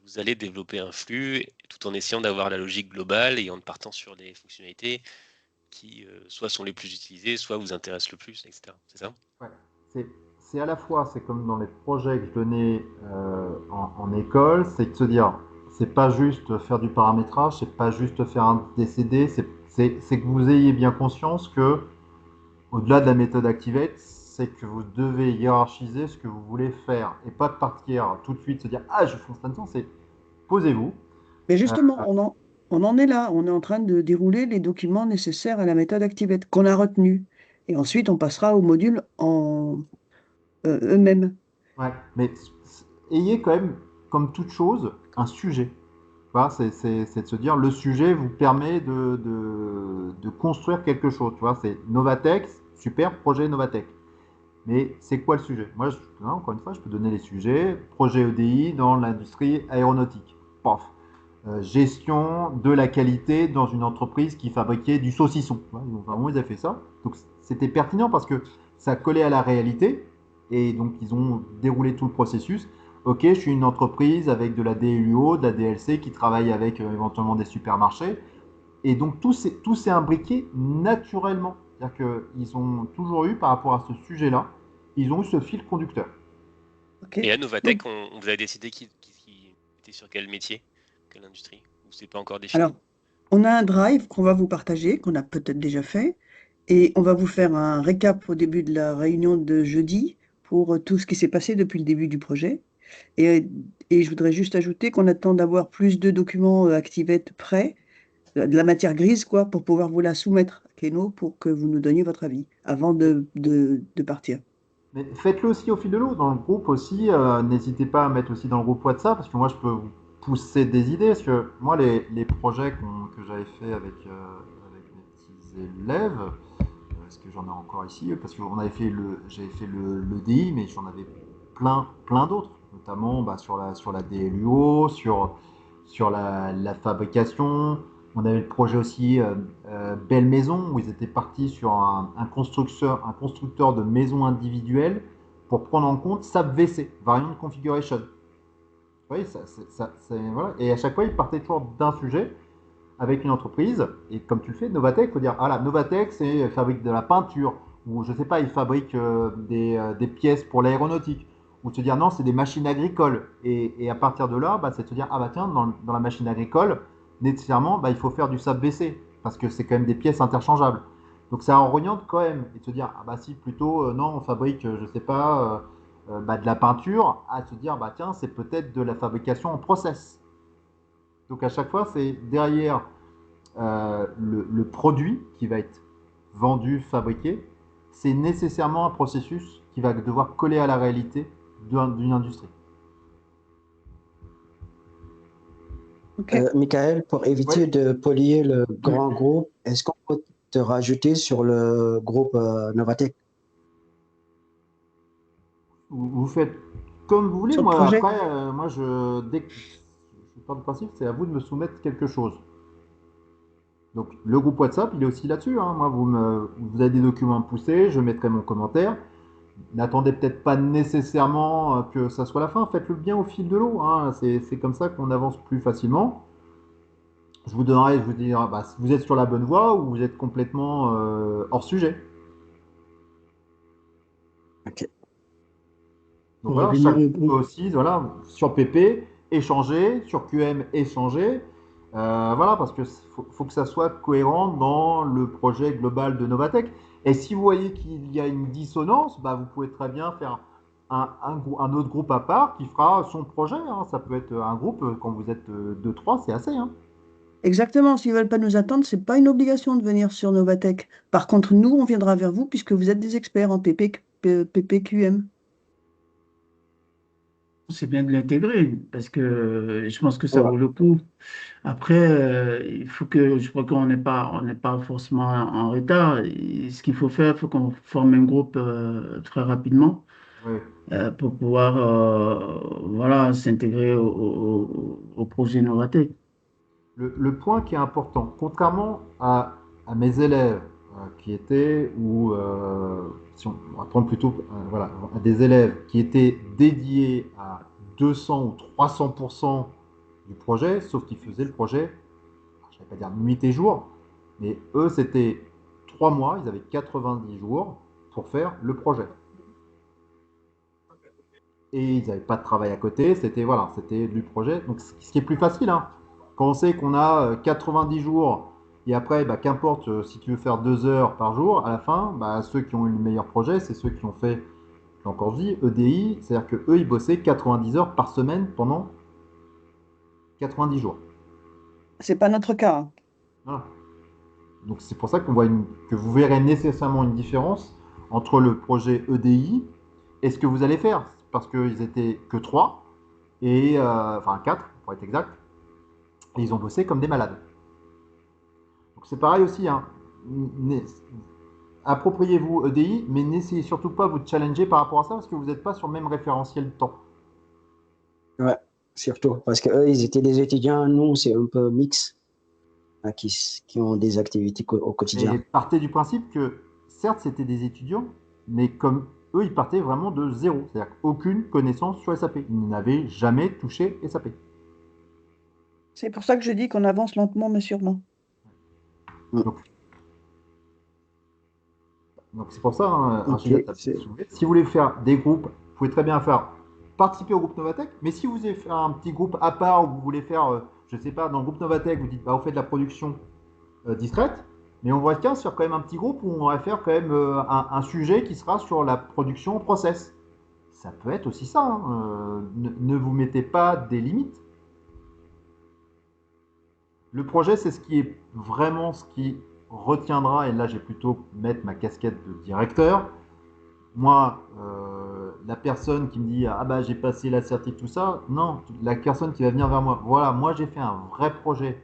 Speaker 4: vous allez développer un flux tout en essayant d'avoir la logique globale et en partant sur des fonctionnalités qui soit sont les plus utilisées, soit vous intéressent le plus, etc. C'est ça?
Speaker 1: Ouais. C'est à la fois, c'est comme dans les projets que je donnais en école, c'est de se dire, c'est pas juste faire du paramétrage, c'est pas juste faire un DCD, c'est que vous ayez bien conscience que, au-delà de la méthode Activate, c'est que vous devez hiérarchiser ce que vous voulez faire et pas de partir tout de suite se dire ah je fonce là-dedans, c'est posez-vous.
Speaker 2: Mais justement, on en est là, on est en train de dérouler les documents nécessaires à la méthode Activate qu'on a retenue. Et ensuite, on passera aux modules en eux-mêmes.
Speaker 1: Ouais, mais ayez quand même, comme toute chose, un sujet. Voilà, c'est de se dire, le sujet vous permet de construire quelque chose. Tu vois, c'est Novatech, super projet Novatech. Mais c'est quoi le sujet? Moi, encore une fois, je peux donner les sujets. Projet EDI dans l'industrie aéronautique. Paf. Gestion de la qualité dans une entreprise qui fabriquait du saucisson. Ouais, donc, vraiment, ils avaient fait ça. Donc, c'était pertinent parce que ça collait à la réalité. Et donc, ils ont déroulé tout le processus. Ok, je suis une entreprise avec de la DLUO, de la DLC qui travaille avec éventuellement des supermarchés. Et donc, tout s'est imbriqué naturellement. C'est-à-dire qu'ils ont toujours eu, par rapport à ce sujet-là, ils ont eu ce fil conducteur.
Speaker 4: Okay. Et à Novatech, on vous a décidé qui était sur quel métier, quelle industrie? Ou c'est pas encore défini?
Speaker 2: Alors, on a un drive qu'on va vous partager, qu'on a peut-être déjà fait, et on va vous faire un récap au début de la réunion de jeudi pour tout ce qui s'est passé depuis le début du projet. Et je voudrais juste ajouter qu'on attend d'avoir plus de documents Activate prêts, de la matière grise, quoi, pour pouvoir vous la soumettre à Keno pour que vous nous donniez votre avis avant de partir.
Speaker 1: Mais faites-le aussi au fil de l'eau, dans le groupe aussi. N'hésitez pas à mettre aussi dans le groupe WhatsApp, parce que moi, je peux vous pousser des idées. Parce que moi, les projets que j'avais fait avec mes petits élèves, est-ce que j'en ai encore ici? Parce que j'avais fait le DI, mais j'en avais plein d'autres, notamment sur la DLUO, sur la fabrication. On avait le projet aussi Belle Maison, où ils étaient partis sur un constructeur de maisons individuelles pour prendre en compte SAP VC, Variant Configuration. Oui, voilà. Et à chaque fois, ils partaient toujours d'un sujet avec une entreprise. Et comme tu le fais, Novatech, il faut dire, ah là, Novatech, c'est fabrique de la peinture, ou je sais pas, ils fabriquent des pièces pour l'aéronautique, ou se dire, non, c'est des machines agricoles. Et à partir de là, c'est de se dire, ah bah tiens, dans la machine agricole, nécessairement, il faut faire du SAP BC, parce que c'est quand même des pièces interchangeables. Donc ça oriente quand même, et de se dire, ah bah si, plutôt, non, on fabrique, je sais pas, de la peinture, à se dire, bah tiens, c'est peut-être de la fabrication en process. Donc à chaque fois, c'est derrière le produit qui va être vendu, fabriqué, c'est nécessairement un processus qui va devoir coller à la réalité d'une industrie.
Speaker 7: Okay. Michael, pour éviter de polluer le grand groupe, est-ce qu'on peut te rajouter sur le groupe Novatech?
Speaker 1: Vous faites comme vous voulez. Moi, après, dès que je pars du principe, c'est à vous de me soumettre quelque chose. Donc, le groupe WhatsApp, il est aussi là-dessus. Hein. Moi, vous avez des documents à me pousser, je mettrai mon commentaire. N'attendez peut-être pas nécessairement que ça soit la fin. Faites-le bien au fil de l'eau. Hein. C'est comme ça qu'on avance plus facilement. Je vous dirai si vous êtes sur la bonne voie ou vous êtes complètement hors sujet.
Speaker 7: Ok.
Speaker 1: Donc voilà, chaque aussi, voilà, sur PP, échanger, sur QM, échanger. Voilà, parce que faut que ça soit cohérent dans le projet global de Novatech. Et si vous voyez qu'il y a une dissonance, bah, vous pouvez très bien faire un autre groupe à part qui fera son projet. Hein. Ça peut être un groupe, quand vous êtes 2-3, c'est assez. Hein.
Speaker 2: Exactement, s'ils ne veulent pas nous attendre, ce n'est pas une obligation de venir sur Novatech. Par contre, nous, on viendra vers vous puisque vous êtes des experts en PPQM.
Speaker 6: C'est bien de l'intégrer parce que je pense que ça
Speaker 7: Ouais.
Speaker 6: vaut le coup. Après, je crois on n'est pas forcément en retard. Et ce qu'il faut faire, il faut qu'on forme un groupe très rapidement
Speaker 1: Oui.
Speaker 6: pour pouvoir voilà, s'intégrer au projet Novatec.
Speaker 1: Le point qui est important, contrairement à mes élèves qui étaient, ou si on va prendre plutôt voilà, à des élèves qui étaient dédiés à 200 ou 300% du projet, sauf qu'ils faisaient le projet, je ne vais pas dire nuit et jour, mais eux, c'était 3 mois, ils avaient 90 jours pour faire le projet. Et ils n'avaient pas de travail à côté, c'était du projet. Donc ce qui est plus facile, hein. Quand on sait qu'on a 90 jours, et après, bah, qu'importe si tu veux faire 2 heures par jour, à la fin, bah, ceux qui ont eu le meilleur projet, c'est ceux qui ont fait, j'ai encore dit, EDI, c'est-à-dire qu'eux, ils bossaient 90 heures par semaine pendant 90 jours.
Speaker 2: C'est pas notre cas. Hein.
Speaker 1: Voilà. Donc c'est pour ça que vous verrez nécessairement une différence entre le projet EDI et ce que vous allez faire. Parce qu'ils étaient que 3, enfin 4 pour être exact, et ils ont bossé comme des malades. Donc c'est pareil aussi, hein. Appropriez-vous EDI, mais n'essayez surtout pas de vous challenger par rapport à ça parce que vous n'êtes pas sur le même référentiel de temps.
Speaker 7: Ouais, surtout. Parce qu'eux, ils étaient des étudiants, nous, c'est un peu mix, hein, qui ont des activités au quotidien.
Speaker 1: Et partez du principe que, certes, c'était des étudiants, mais comme eux, ils partaient vraiment de zéro. C'est-à-dire aucune connaissance sur SAP. Ils n'avaient jamais touché SAP.
Speaker 2: C'est pour ça que je dis qu'on avance lentement mais sûrement.
Speaker 1: Donc c'est pour ça, hein,
Speaker 7: Ok,
Speaker 1: si vous voulez faire des groupes, vous pouvez très bien participer au groupe Novatech, mais si vous voulez faire un petit groupe à part, ou vous voulez faire, je ne sais pas, dans le groupe Novatech, vous dites, bah, vous faites de la production discrète, mais on va faire quand même un petit groupe où on va faire quand même un sujet qui sera sur la production process. Ça peut être aussi ça, hein, ne vous mettez pas des limites. Le projet, c'est ce qui retiendra, et là j'ai plutôt mettre ma casquette de directeur. Moi, la personne qui me dit ah bah j'ai passé la certif, tout ça, non, la personne qui va venir vers moi, voilà, moi j'ai fait un vrai projet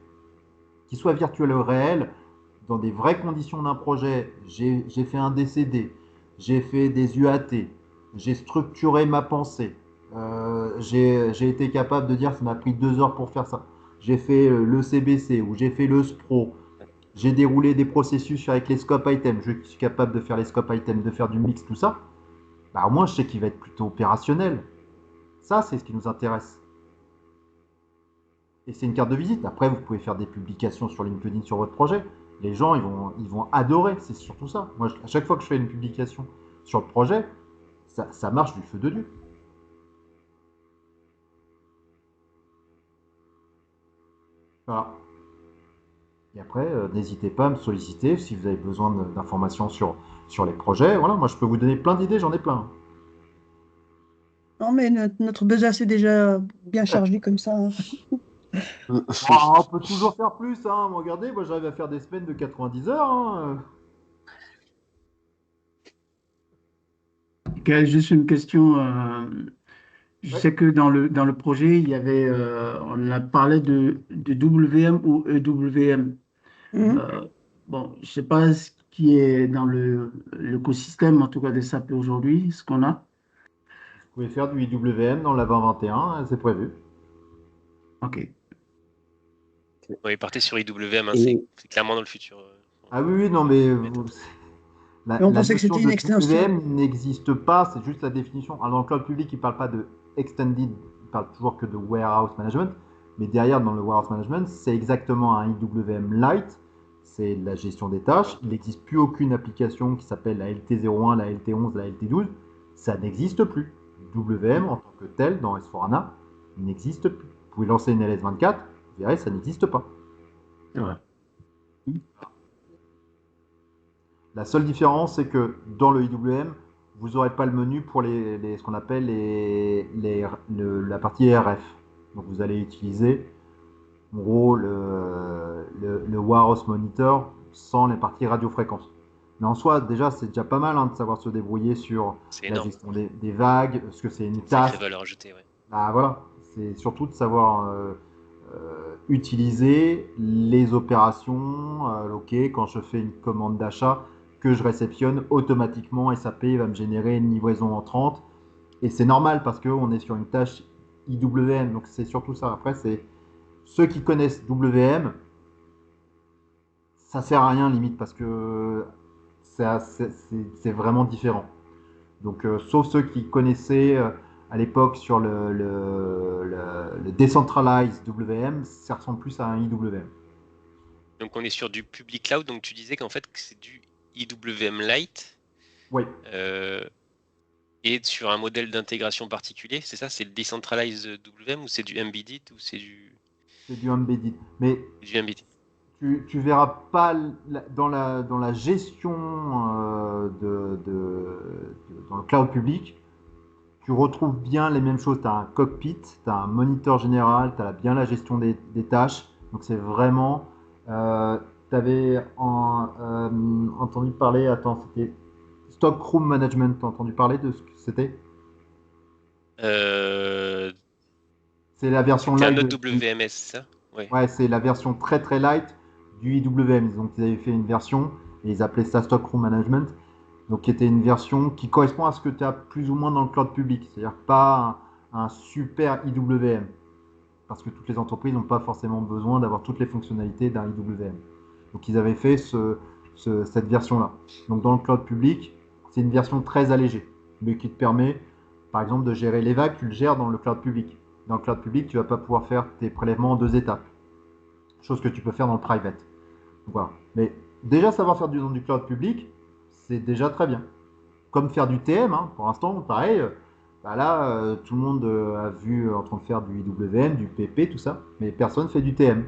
Speaker 1: qui soit virtuel ou réel, dans des vraies conditions d'un projet, j'ai fait un DCD, j'ai fait des UAT, j'ai structuré ma pensée, j'ai été capable de dire ça m'a pris 2 heures pour faire ça. J'ai fait le CBC ou j'ai fait le SPRO, j'ai déroulé des processus avec les scope items, je suis capable de faire les scope items, de faire du mix, tout ça. Bah, au moins, je sais qu'il va être plutôt opérationnel. Ça, c'est ce qui nous intéresse. Et c'est une carte de visite. Après, vous pouvez faire des publications sur LinkedIn sur votre projet. Les gens, ils vont adorer. C'est surtout ça. Moi, à chaque fois que je fais une publication sur le projet, ça marche du feu de Dieu. Voilà. Et après, n'hésitez pas à me solliciter si vous avez besoin d'informations sur les projets. Voilà, moi, je peux vous donner plein d'idées, j'en ai plein.
Speaker 2: Non, mais notre besace est déjà bien chargé comme ça. Hein.
Speaker 1: On peut toujours faire plus. Hein. Regardez, moi, j'arrive à faire des semaines de 90 heures. Hein.
Speaker 6: Gaël, juste une question. Je
Speaker 1: Ouais.
Speaker 6: sais que dans le projet, il y avait, on a parlé de WM ou EWM.
Speaker 2: Mhm.
Speaker 6: Bon, je ne sais pas ce qui est dans l'écosystème, en tout cas des SAP aujourd'hui, ce qu'on a.
Speaker 1: Vous pouvez faire du IWM dans la 2021, hein, c'est prévu.
Speaker 6: OK.
Speaker 4: Oui, partez sur IWM, hein,
Speaker 7: Et
Speaker 4: c'est clairement dans le futur.
Speaker 1: Ah oui, oui, non, mais
Speaker 2: Mais on
Speaker 1: la
Speaker 2: pensait que
Speaker 1: notion
Speaker 2: c'était une
Speaker 1: de
Speaker 2: extension.
Speaker 1: WM n'existe pas, c'est juste la définition. Alors, dans le cloud public, il ne parle pas de extended, il parle toujours que de warehouse management. Mais derrière, dans le warehouse management, c'est exactement un IWM Lite, c'est la gestion des tâches. Il n'existe plus aucune application qui s'appelle la LT01, la LT11, la LT12. Ça n'existe plus. WM en tant que tel, dans S4HANA, il n'existe plus. Vous pouvez lancer une LS24, vous verrez, ça n'existe pas.
Speaker 6: C'est vrai.
Speaker 1: La seule différence, c'est que dans le IWM, vous n'aurez pas le menu pour ce qu'on appelle la partie RF. Donc vous allez utiliser en gros le Waros Monitor sans les parties radiofréquences. Mais en soi, déjà, c'est déjà pas mal de savoir se débrouiller sur la gestion des vagues, ce que c'est une tâche.
Speaker 4: C'est valeur ajoutée, ouais.
Speaker 1: Bah, voilà, c'est surtout de savoir utiliser les opérations. Ok, quand je fais une commande d'achat, que je réceptionne automatiquement, SAP va me générer une livraison entrante. Et c'est normal parce qu'on est sur une tâche IWM, donc c'est surtout ça. Après, c'est ceux qui connaissent WM, ça sert à rien limite parce que c'est vraiment différent. Donc, sauf ceux qui connaissaient à l'époque sur le Decentralized WM, ça ressemble plus à un IWM.
Speaker 4: Donc, on est sur du public cloud. Donc, tu disais qu'en fait, c'est du IWM Lite.
Speaker 1: Oui.
Speaker 4: Et sur un modèle d'intégration particulier, c'est ça? C'est le Decentralized WM ou c'est du Embedded ou c'est du...
Speaker 1: C'est du Embedded. Mais
Speaker 4: du Embedded.
Speaker 1: Tu verras pas dans la gestion dans le cloud public, tu retrouves bien les mêmes choses. Tu as un cockpit, tu as un moniteur général, tu as bien la gestion des tâches. Donc c'est vraiment... tu avais entendu parler, attends, c'était Stockroom Management, tu as entendu parler de ce que c'était? C'est la version light.
Speaker 4: C'est un autre WMS, ça?
Speaker 1: Ouais, c'est la version très très light du IWM. Donc ils avaient fait une version et ils appelaient ça Stockroom Management. Donc qui était une version qui correspond à ce que tu as plus ou moins dans le cloud public. C'est-à-dire pas un super IWM. Parce que toutes les entreprises n'ont pas forcément besoin d'avoir toutes les fonctionnalités d'un IWM. Donc ils avaient fait cette version-là. Donc dans le cloud public, c'est une version très allégée, mais qui te permet, par exemple, de gérer les vagues, tu le gères dans le cloud public. Dans le cloud public, tu ne vas pas pouvoir faire tes prélèvements en 2 étapes. Chose que tu peux faire dans le private. Donc, voilà. Mais déjà, savoir faire dans du cloud public, c'est déjà très bien. Comme faire du TM, hein. Pour l'instant, pareil. Bah là, tout le monde a vu en train de faire du IWM, du PP, tout ça, mais personne ne fait du TM.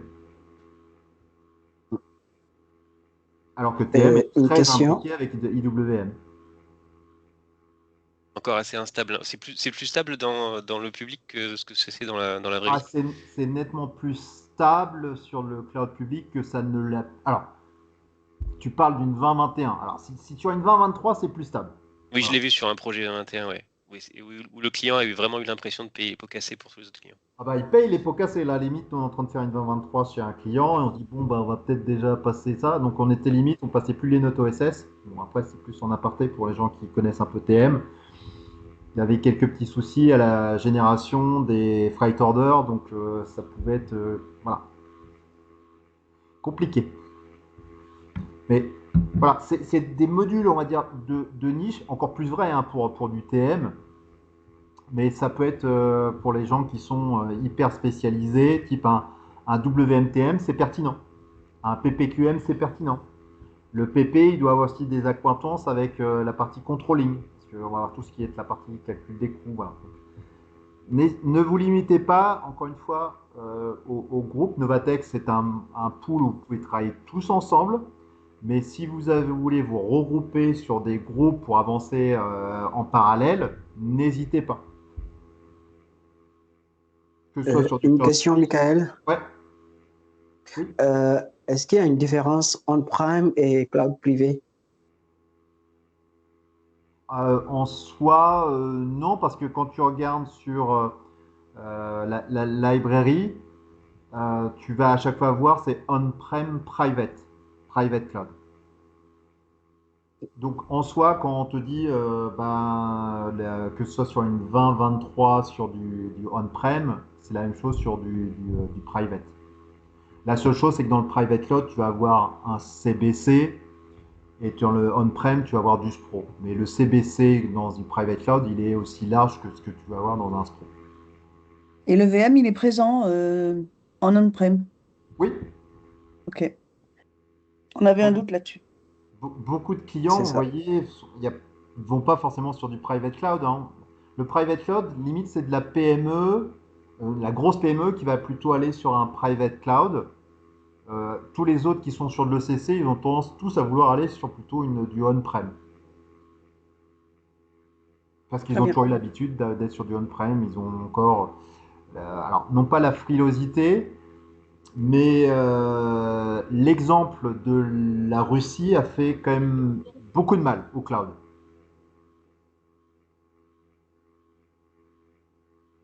Speaker 1: Alors que TM est très imbriqué avec IWM.
Speaker 4: Encore assez instable. C'est plus stable dans le public que ce que c'est dans la vraie vie.
Speaker 1: C'est nettement plus stable sur le cloud public que ça ne l'a. Alors, tu parles d'une 2021. Alors, si tu as une 2023, c'est plus stable.
Speaker 4: Oui, voilà. Je l'ai vu sur un projet 2021, ouais. Oui, où le client a vraiment eu l'impression de payer les pots cassés pour tous les autres clients.
Speaker 1: Ah bah, il paye les pots cassés. Là, limite, on est en train de faire une 2023 chez un client et on dit, bon, bah, on va peut-être déjà passer ça. Donc, on était limite, on passait plus les notes OSS. Bon, après, c'est plus en aparté pour les gens qui connaissent un peu TM. Il y avait quelques petits soucis à la génération des freight orders, donc ça pouvait être voilà, compliqué. Mais voilà, c'est des modules, on va dire, de niche, encore plus vrai hein, pour du TM, mais ça peut être pour les gens qui sont hyper spécialisés, type un WMTM, c'est pertinent. Un PPQM, c'est pertinent. Le PP, il doit avoir aussi des acquaintances avec la partie controlling. On va avoir tout ce qui est la partie calcul des coûts. Voilà. Ne vous limitez pas, encore une fois, au groupe. Novatech, c'est un pool où vous pouvez travailler tous ensemble. Mais si vous voulez vous regrouper sur des groupes pour avancer en parallèle, n'hésitez pas.
Speaker 7: Que ce soit sur une question, Michael.
Speaker 1: Ouais. Oui.
Speaker 7: Est-ce qu'il y a une différence on-prem et cloud privé?
Speaker 1: En soi, non, parce que quand tu regardes sur la librairie, tu vas à chaque fois voir c'est on-prem private cloud. Donc en soi, quand on te dit que ce soit sur une 2023 sur du on-prem, c'est la même chose sur du private. La seule chose, c'est que dans le private cloud, tu vas avoir un CBC. Et dans le on-prem, tu vas avoir du SPRO. Mais le CBC dans une private cloud, il est aussi large que ce que tu vas avoir dans un SPRO.
Speaker 2: Et le VM, il est présent en on-prem?
Speaker 1: Oui.
Speaker 2: Ok. On avait un doute là-dessus.
Speaker 1: Beaucoup de clients, vous voyez, ne vont pas forcément sur du private cloud. Hein. Le private cloud, limite, c'est de la PME, la grosse PME qui va plutôt aller sur un private cloud. tous les autres qui sont sur de l'ECC, ils ont tendance tous à vouloir aller sur plutôt du on-prem. Parce qu'ils ont toujours eu l'habitude d'être sur du on-prem, ils ont encore, alors non pas la frilosité, mais l'exemple de la Russie a fait quand même beaucoup de mal au cloud.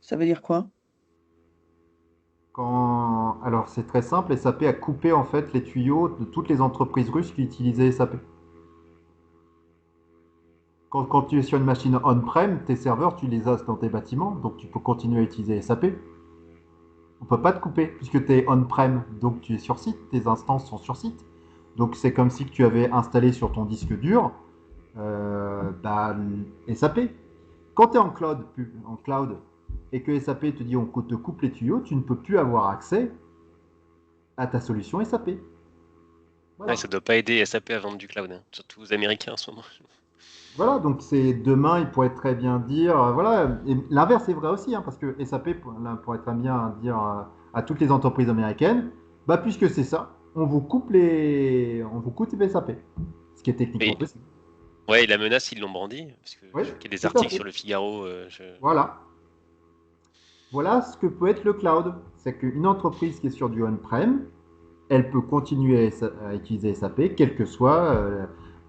Speaker 2: Ça veut dire quoi?
Speaker 1: Alors c'est très simple, SAP a coupé en fait les tuyaux de toutes les entreprises russes qui utilisaient SAP. Quand tu es sur une machine on-prem, tes serveurs, tu les as dans tes bâtiments, donc tu peux continuer à utiliser SAP. On ne peut pas te couper puisque tu es on-prem, donc tu es sur site, tes instances sont sur site. Donc c'est comme si tu avais installé sur ton disque dur SAP. Quand tu es en cloud et que SAP te dit on te coupe les tuyaux, tu ne peux plus avoir accès à ta solution SAP.
Speaker 4: Voilà. Ouais, ça ne doit pas aider SAP à vendre du cloud, hein, surtout aux Américains en ce moment.
Speaker 1: Voilà, donc demain, il pourrait très bien dire, voilà, et l'inverse est vrai aussi, hein, parce que SAP pourrait très bien dire à toutes les entreprises américaines, bah puisque c'est ça, on vous coupe les SAP, ce qui est techniquement possible.
Speaker 4: Ouais, et la menace, ils l'ont brandi, parce que je vois qu'il y a des articles sur le Figaro.
Speaker 1: Voilà. Voilà ce que peut être le cloud. C'est qu'une entreprise qui est sur du on-prem, elle peut continuer à utiliser SAP, quelle que soit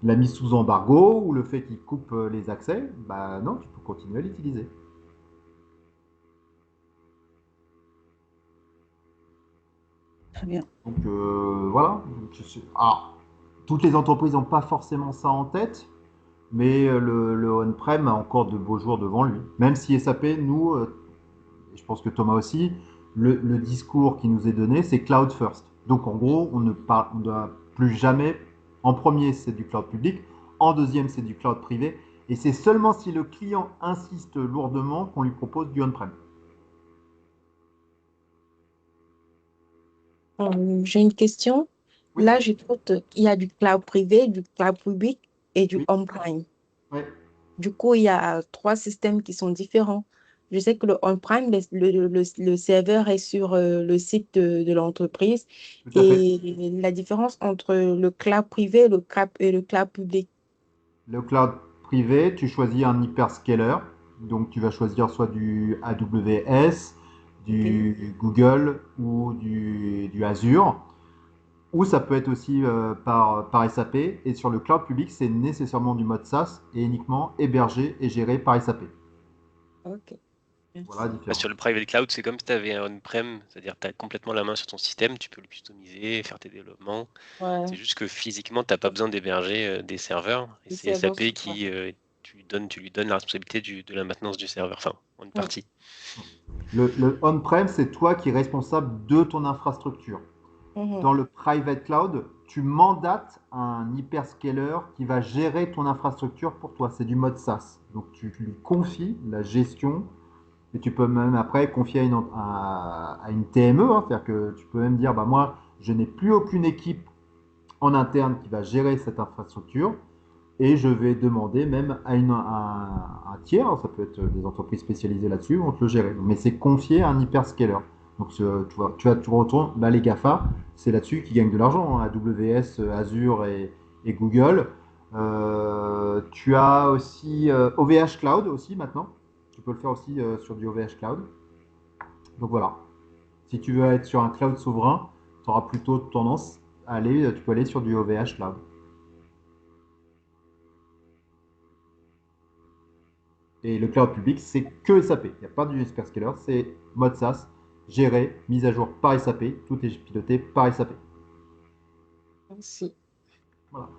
Speaker 1: la mise sous embargo ou le fait qu'il coupe les accès. Bah non, tu peux continuer à l'utiliser.
Speaker 2: Très bien.
Speaker 1: Donc voilà. Alors, toutes les entreprises n'ont pas forcément ça en tête, mais le on-prem a encore de beaux jours devant lui. Même si SAP, nous, je pense que Thomas aussi, le discours qui nous est donné, c'est cloud first. Donc en gros, on ne doit plus jamais, en premier c'est du cloud public, en deuxième c'est du cloud privé, et c'est seulement si le client insiste lourdement qu'on lui propose du on-prem.
Speaker 8: J'ai une question.
Speaker 1: Oui.
Speaker 8: Là, je trouve qu'il y a du cloud privé, du cloud public et du on-prem.
Speaker 1: Oui.
Speaker 8: Du coup, il y a 3 systèmes qui sont différents. Je sais que le on-prem, le serveur est sur le site de l'entreprise. Et la différence entre le cloud privé et le cloud public.
Speaker 1: Le cloud privé, tu choisis un hyperscaler. Donc tu vas choisir soit du AWS, du Google ou du Azure. Ou ça peut être aussi par SAP. Et sur le cloud public, c'est nécessairement du mode SaaS et uniquement hébergé et géré par SAP.
Speaker 8: Ok.
Speaker 1: Voilà,
Speaker 4: sur le private cloud, c'est comme si tu avais un on-prem, c'est-à-dire que tu as complètement la main sur ton système, tu peux le customiser, faire tes développements.
Speaker 8: Ouais.
Speaker 4: C'est juste que physiquement, tu n'as pas besoin d'héberger des serveurs. Et c'est SAP qui tu lui donnes la responsabilité de la maintenance du serveur, enfin, en une partie.
Speaker 1: Le on-prem, c'est toi qui es responsable de ton infrastructure. Dans le private cloud, tu mandates un hyperscaler qui va gérer ton infrastructure pour toi. C'est du mode SaaS. Donc tu lui confies la gestion et tu peux même après confier à une TME. Hein, c'est-à-dire que tu peux même dire, bah, moi, je n'ai plus aucune équipe en interne qui va gérer cette infrastructure et je vais demander même à un tiers, ça peut être des entreprises spécialisées là-dessus, vont te le gérer. Mais c'est confié à un hyperscaler. Donc tu retournes, bah, les GAFA, c'est là-dessus qu'ils gagnent de l'argent, hein, AWS, Azure et Google. Tu as aussi OVH Cloud aussi maintenant. Tu peux le faire aussi sur du OVH Cloud. Donc voilà. Si tu veux être sur un cloud souverain, tu auras plutôt tendance à aller, tu peux aller sur du OVH Cloud. Et le cloud public, c'est que SAP. Il n'y a pas du hyperscaler, c'est mode SaaS, géré, mise à jour par SAP. Tout est piloté par SAP.
Speaker 8: Merci.
Speaker 1: Voilà.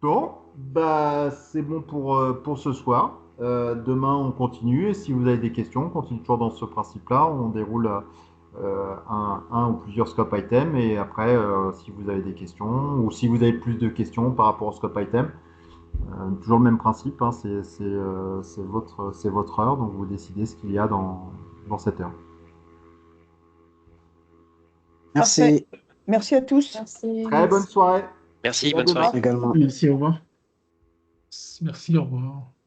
Speaker 1: Bon, bah, c'est bon pour ce soir. Demain, on continue. Et si vous avez des questions, on continue toujours dans ce principe-là. On déroule un ou plusieurs scope items. Et après, si vous avez des questions ou si vous avez plus de questions par rapport au scope item, toujours le même principe, hein, c'est votre heure, donc vous décidez ce qu'il y a dans cette heure.
Speaker 7: Merci.
Speaker 2: Merci à tous.
Speaker 8: Merci.
Speaker 1: Très bonne soirée.
Speaker 4: Merci, bonne soirée.
Speaker 7: Également.
Speaker 6: Merci, au revoir.
Speaker 3: Merci, au revoir.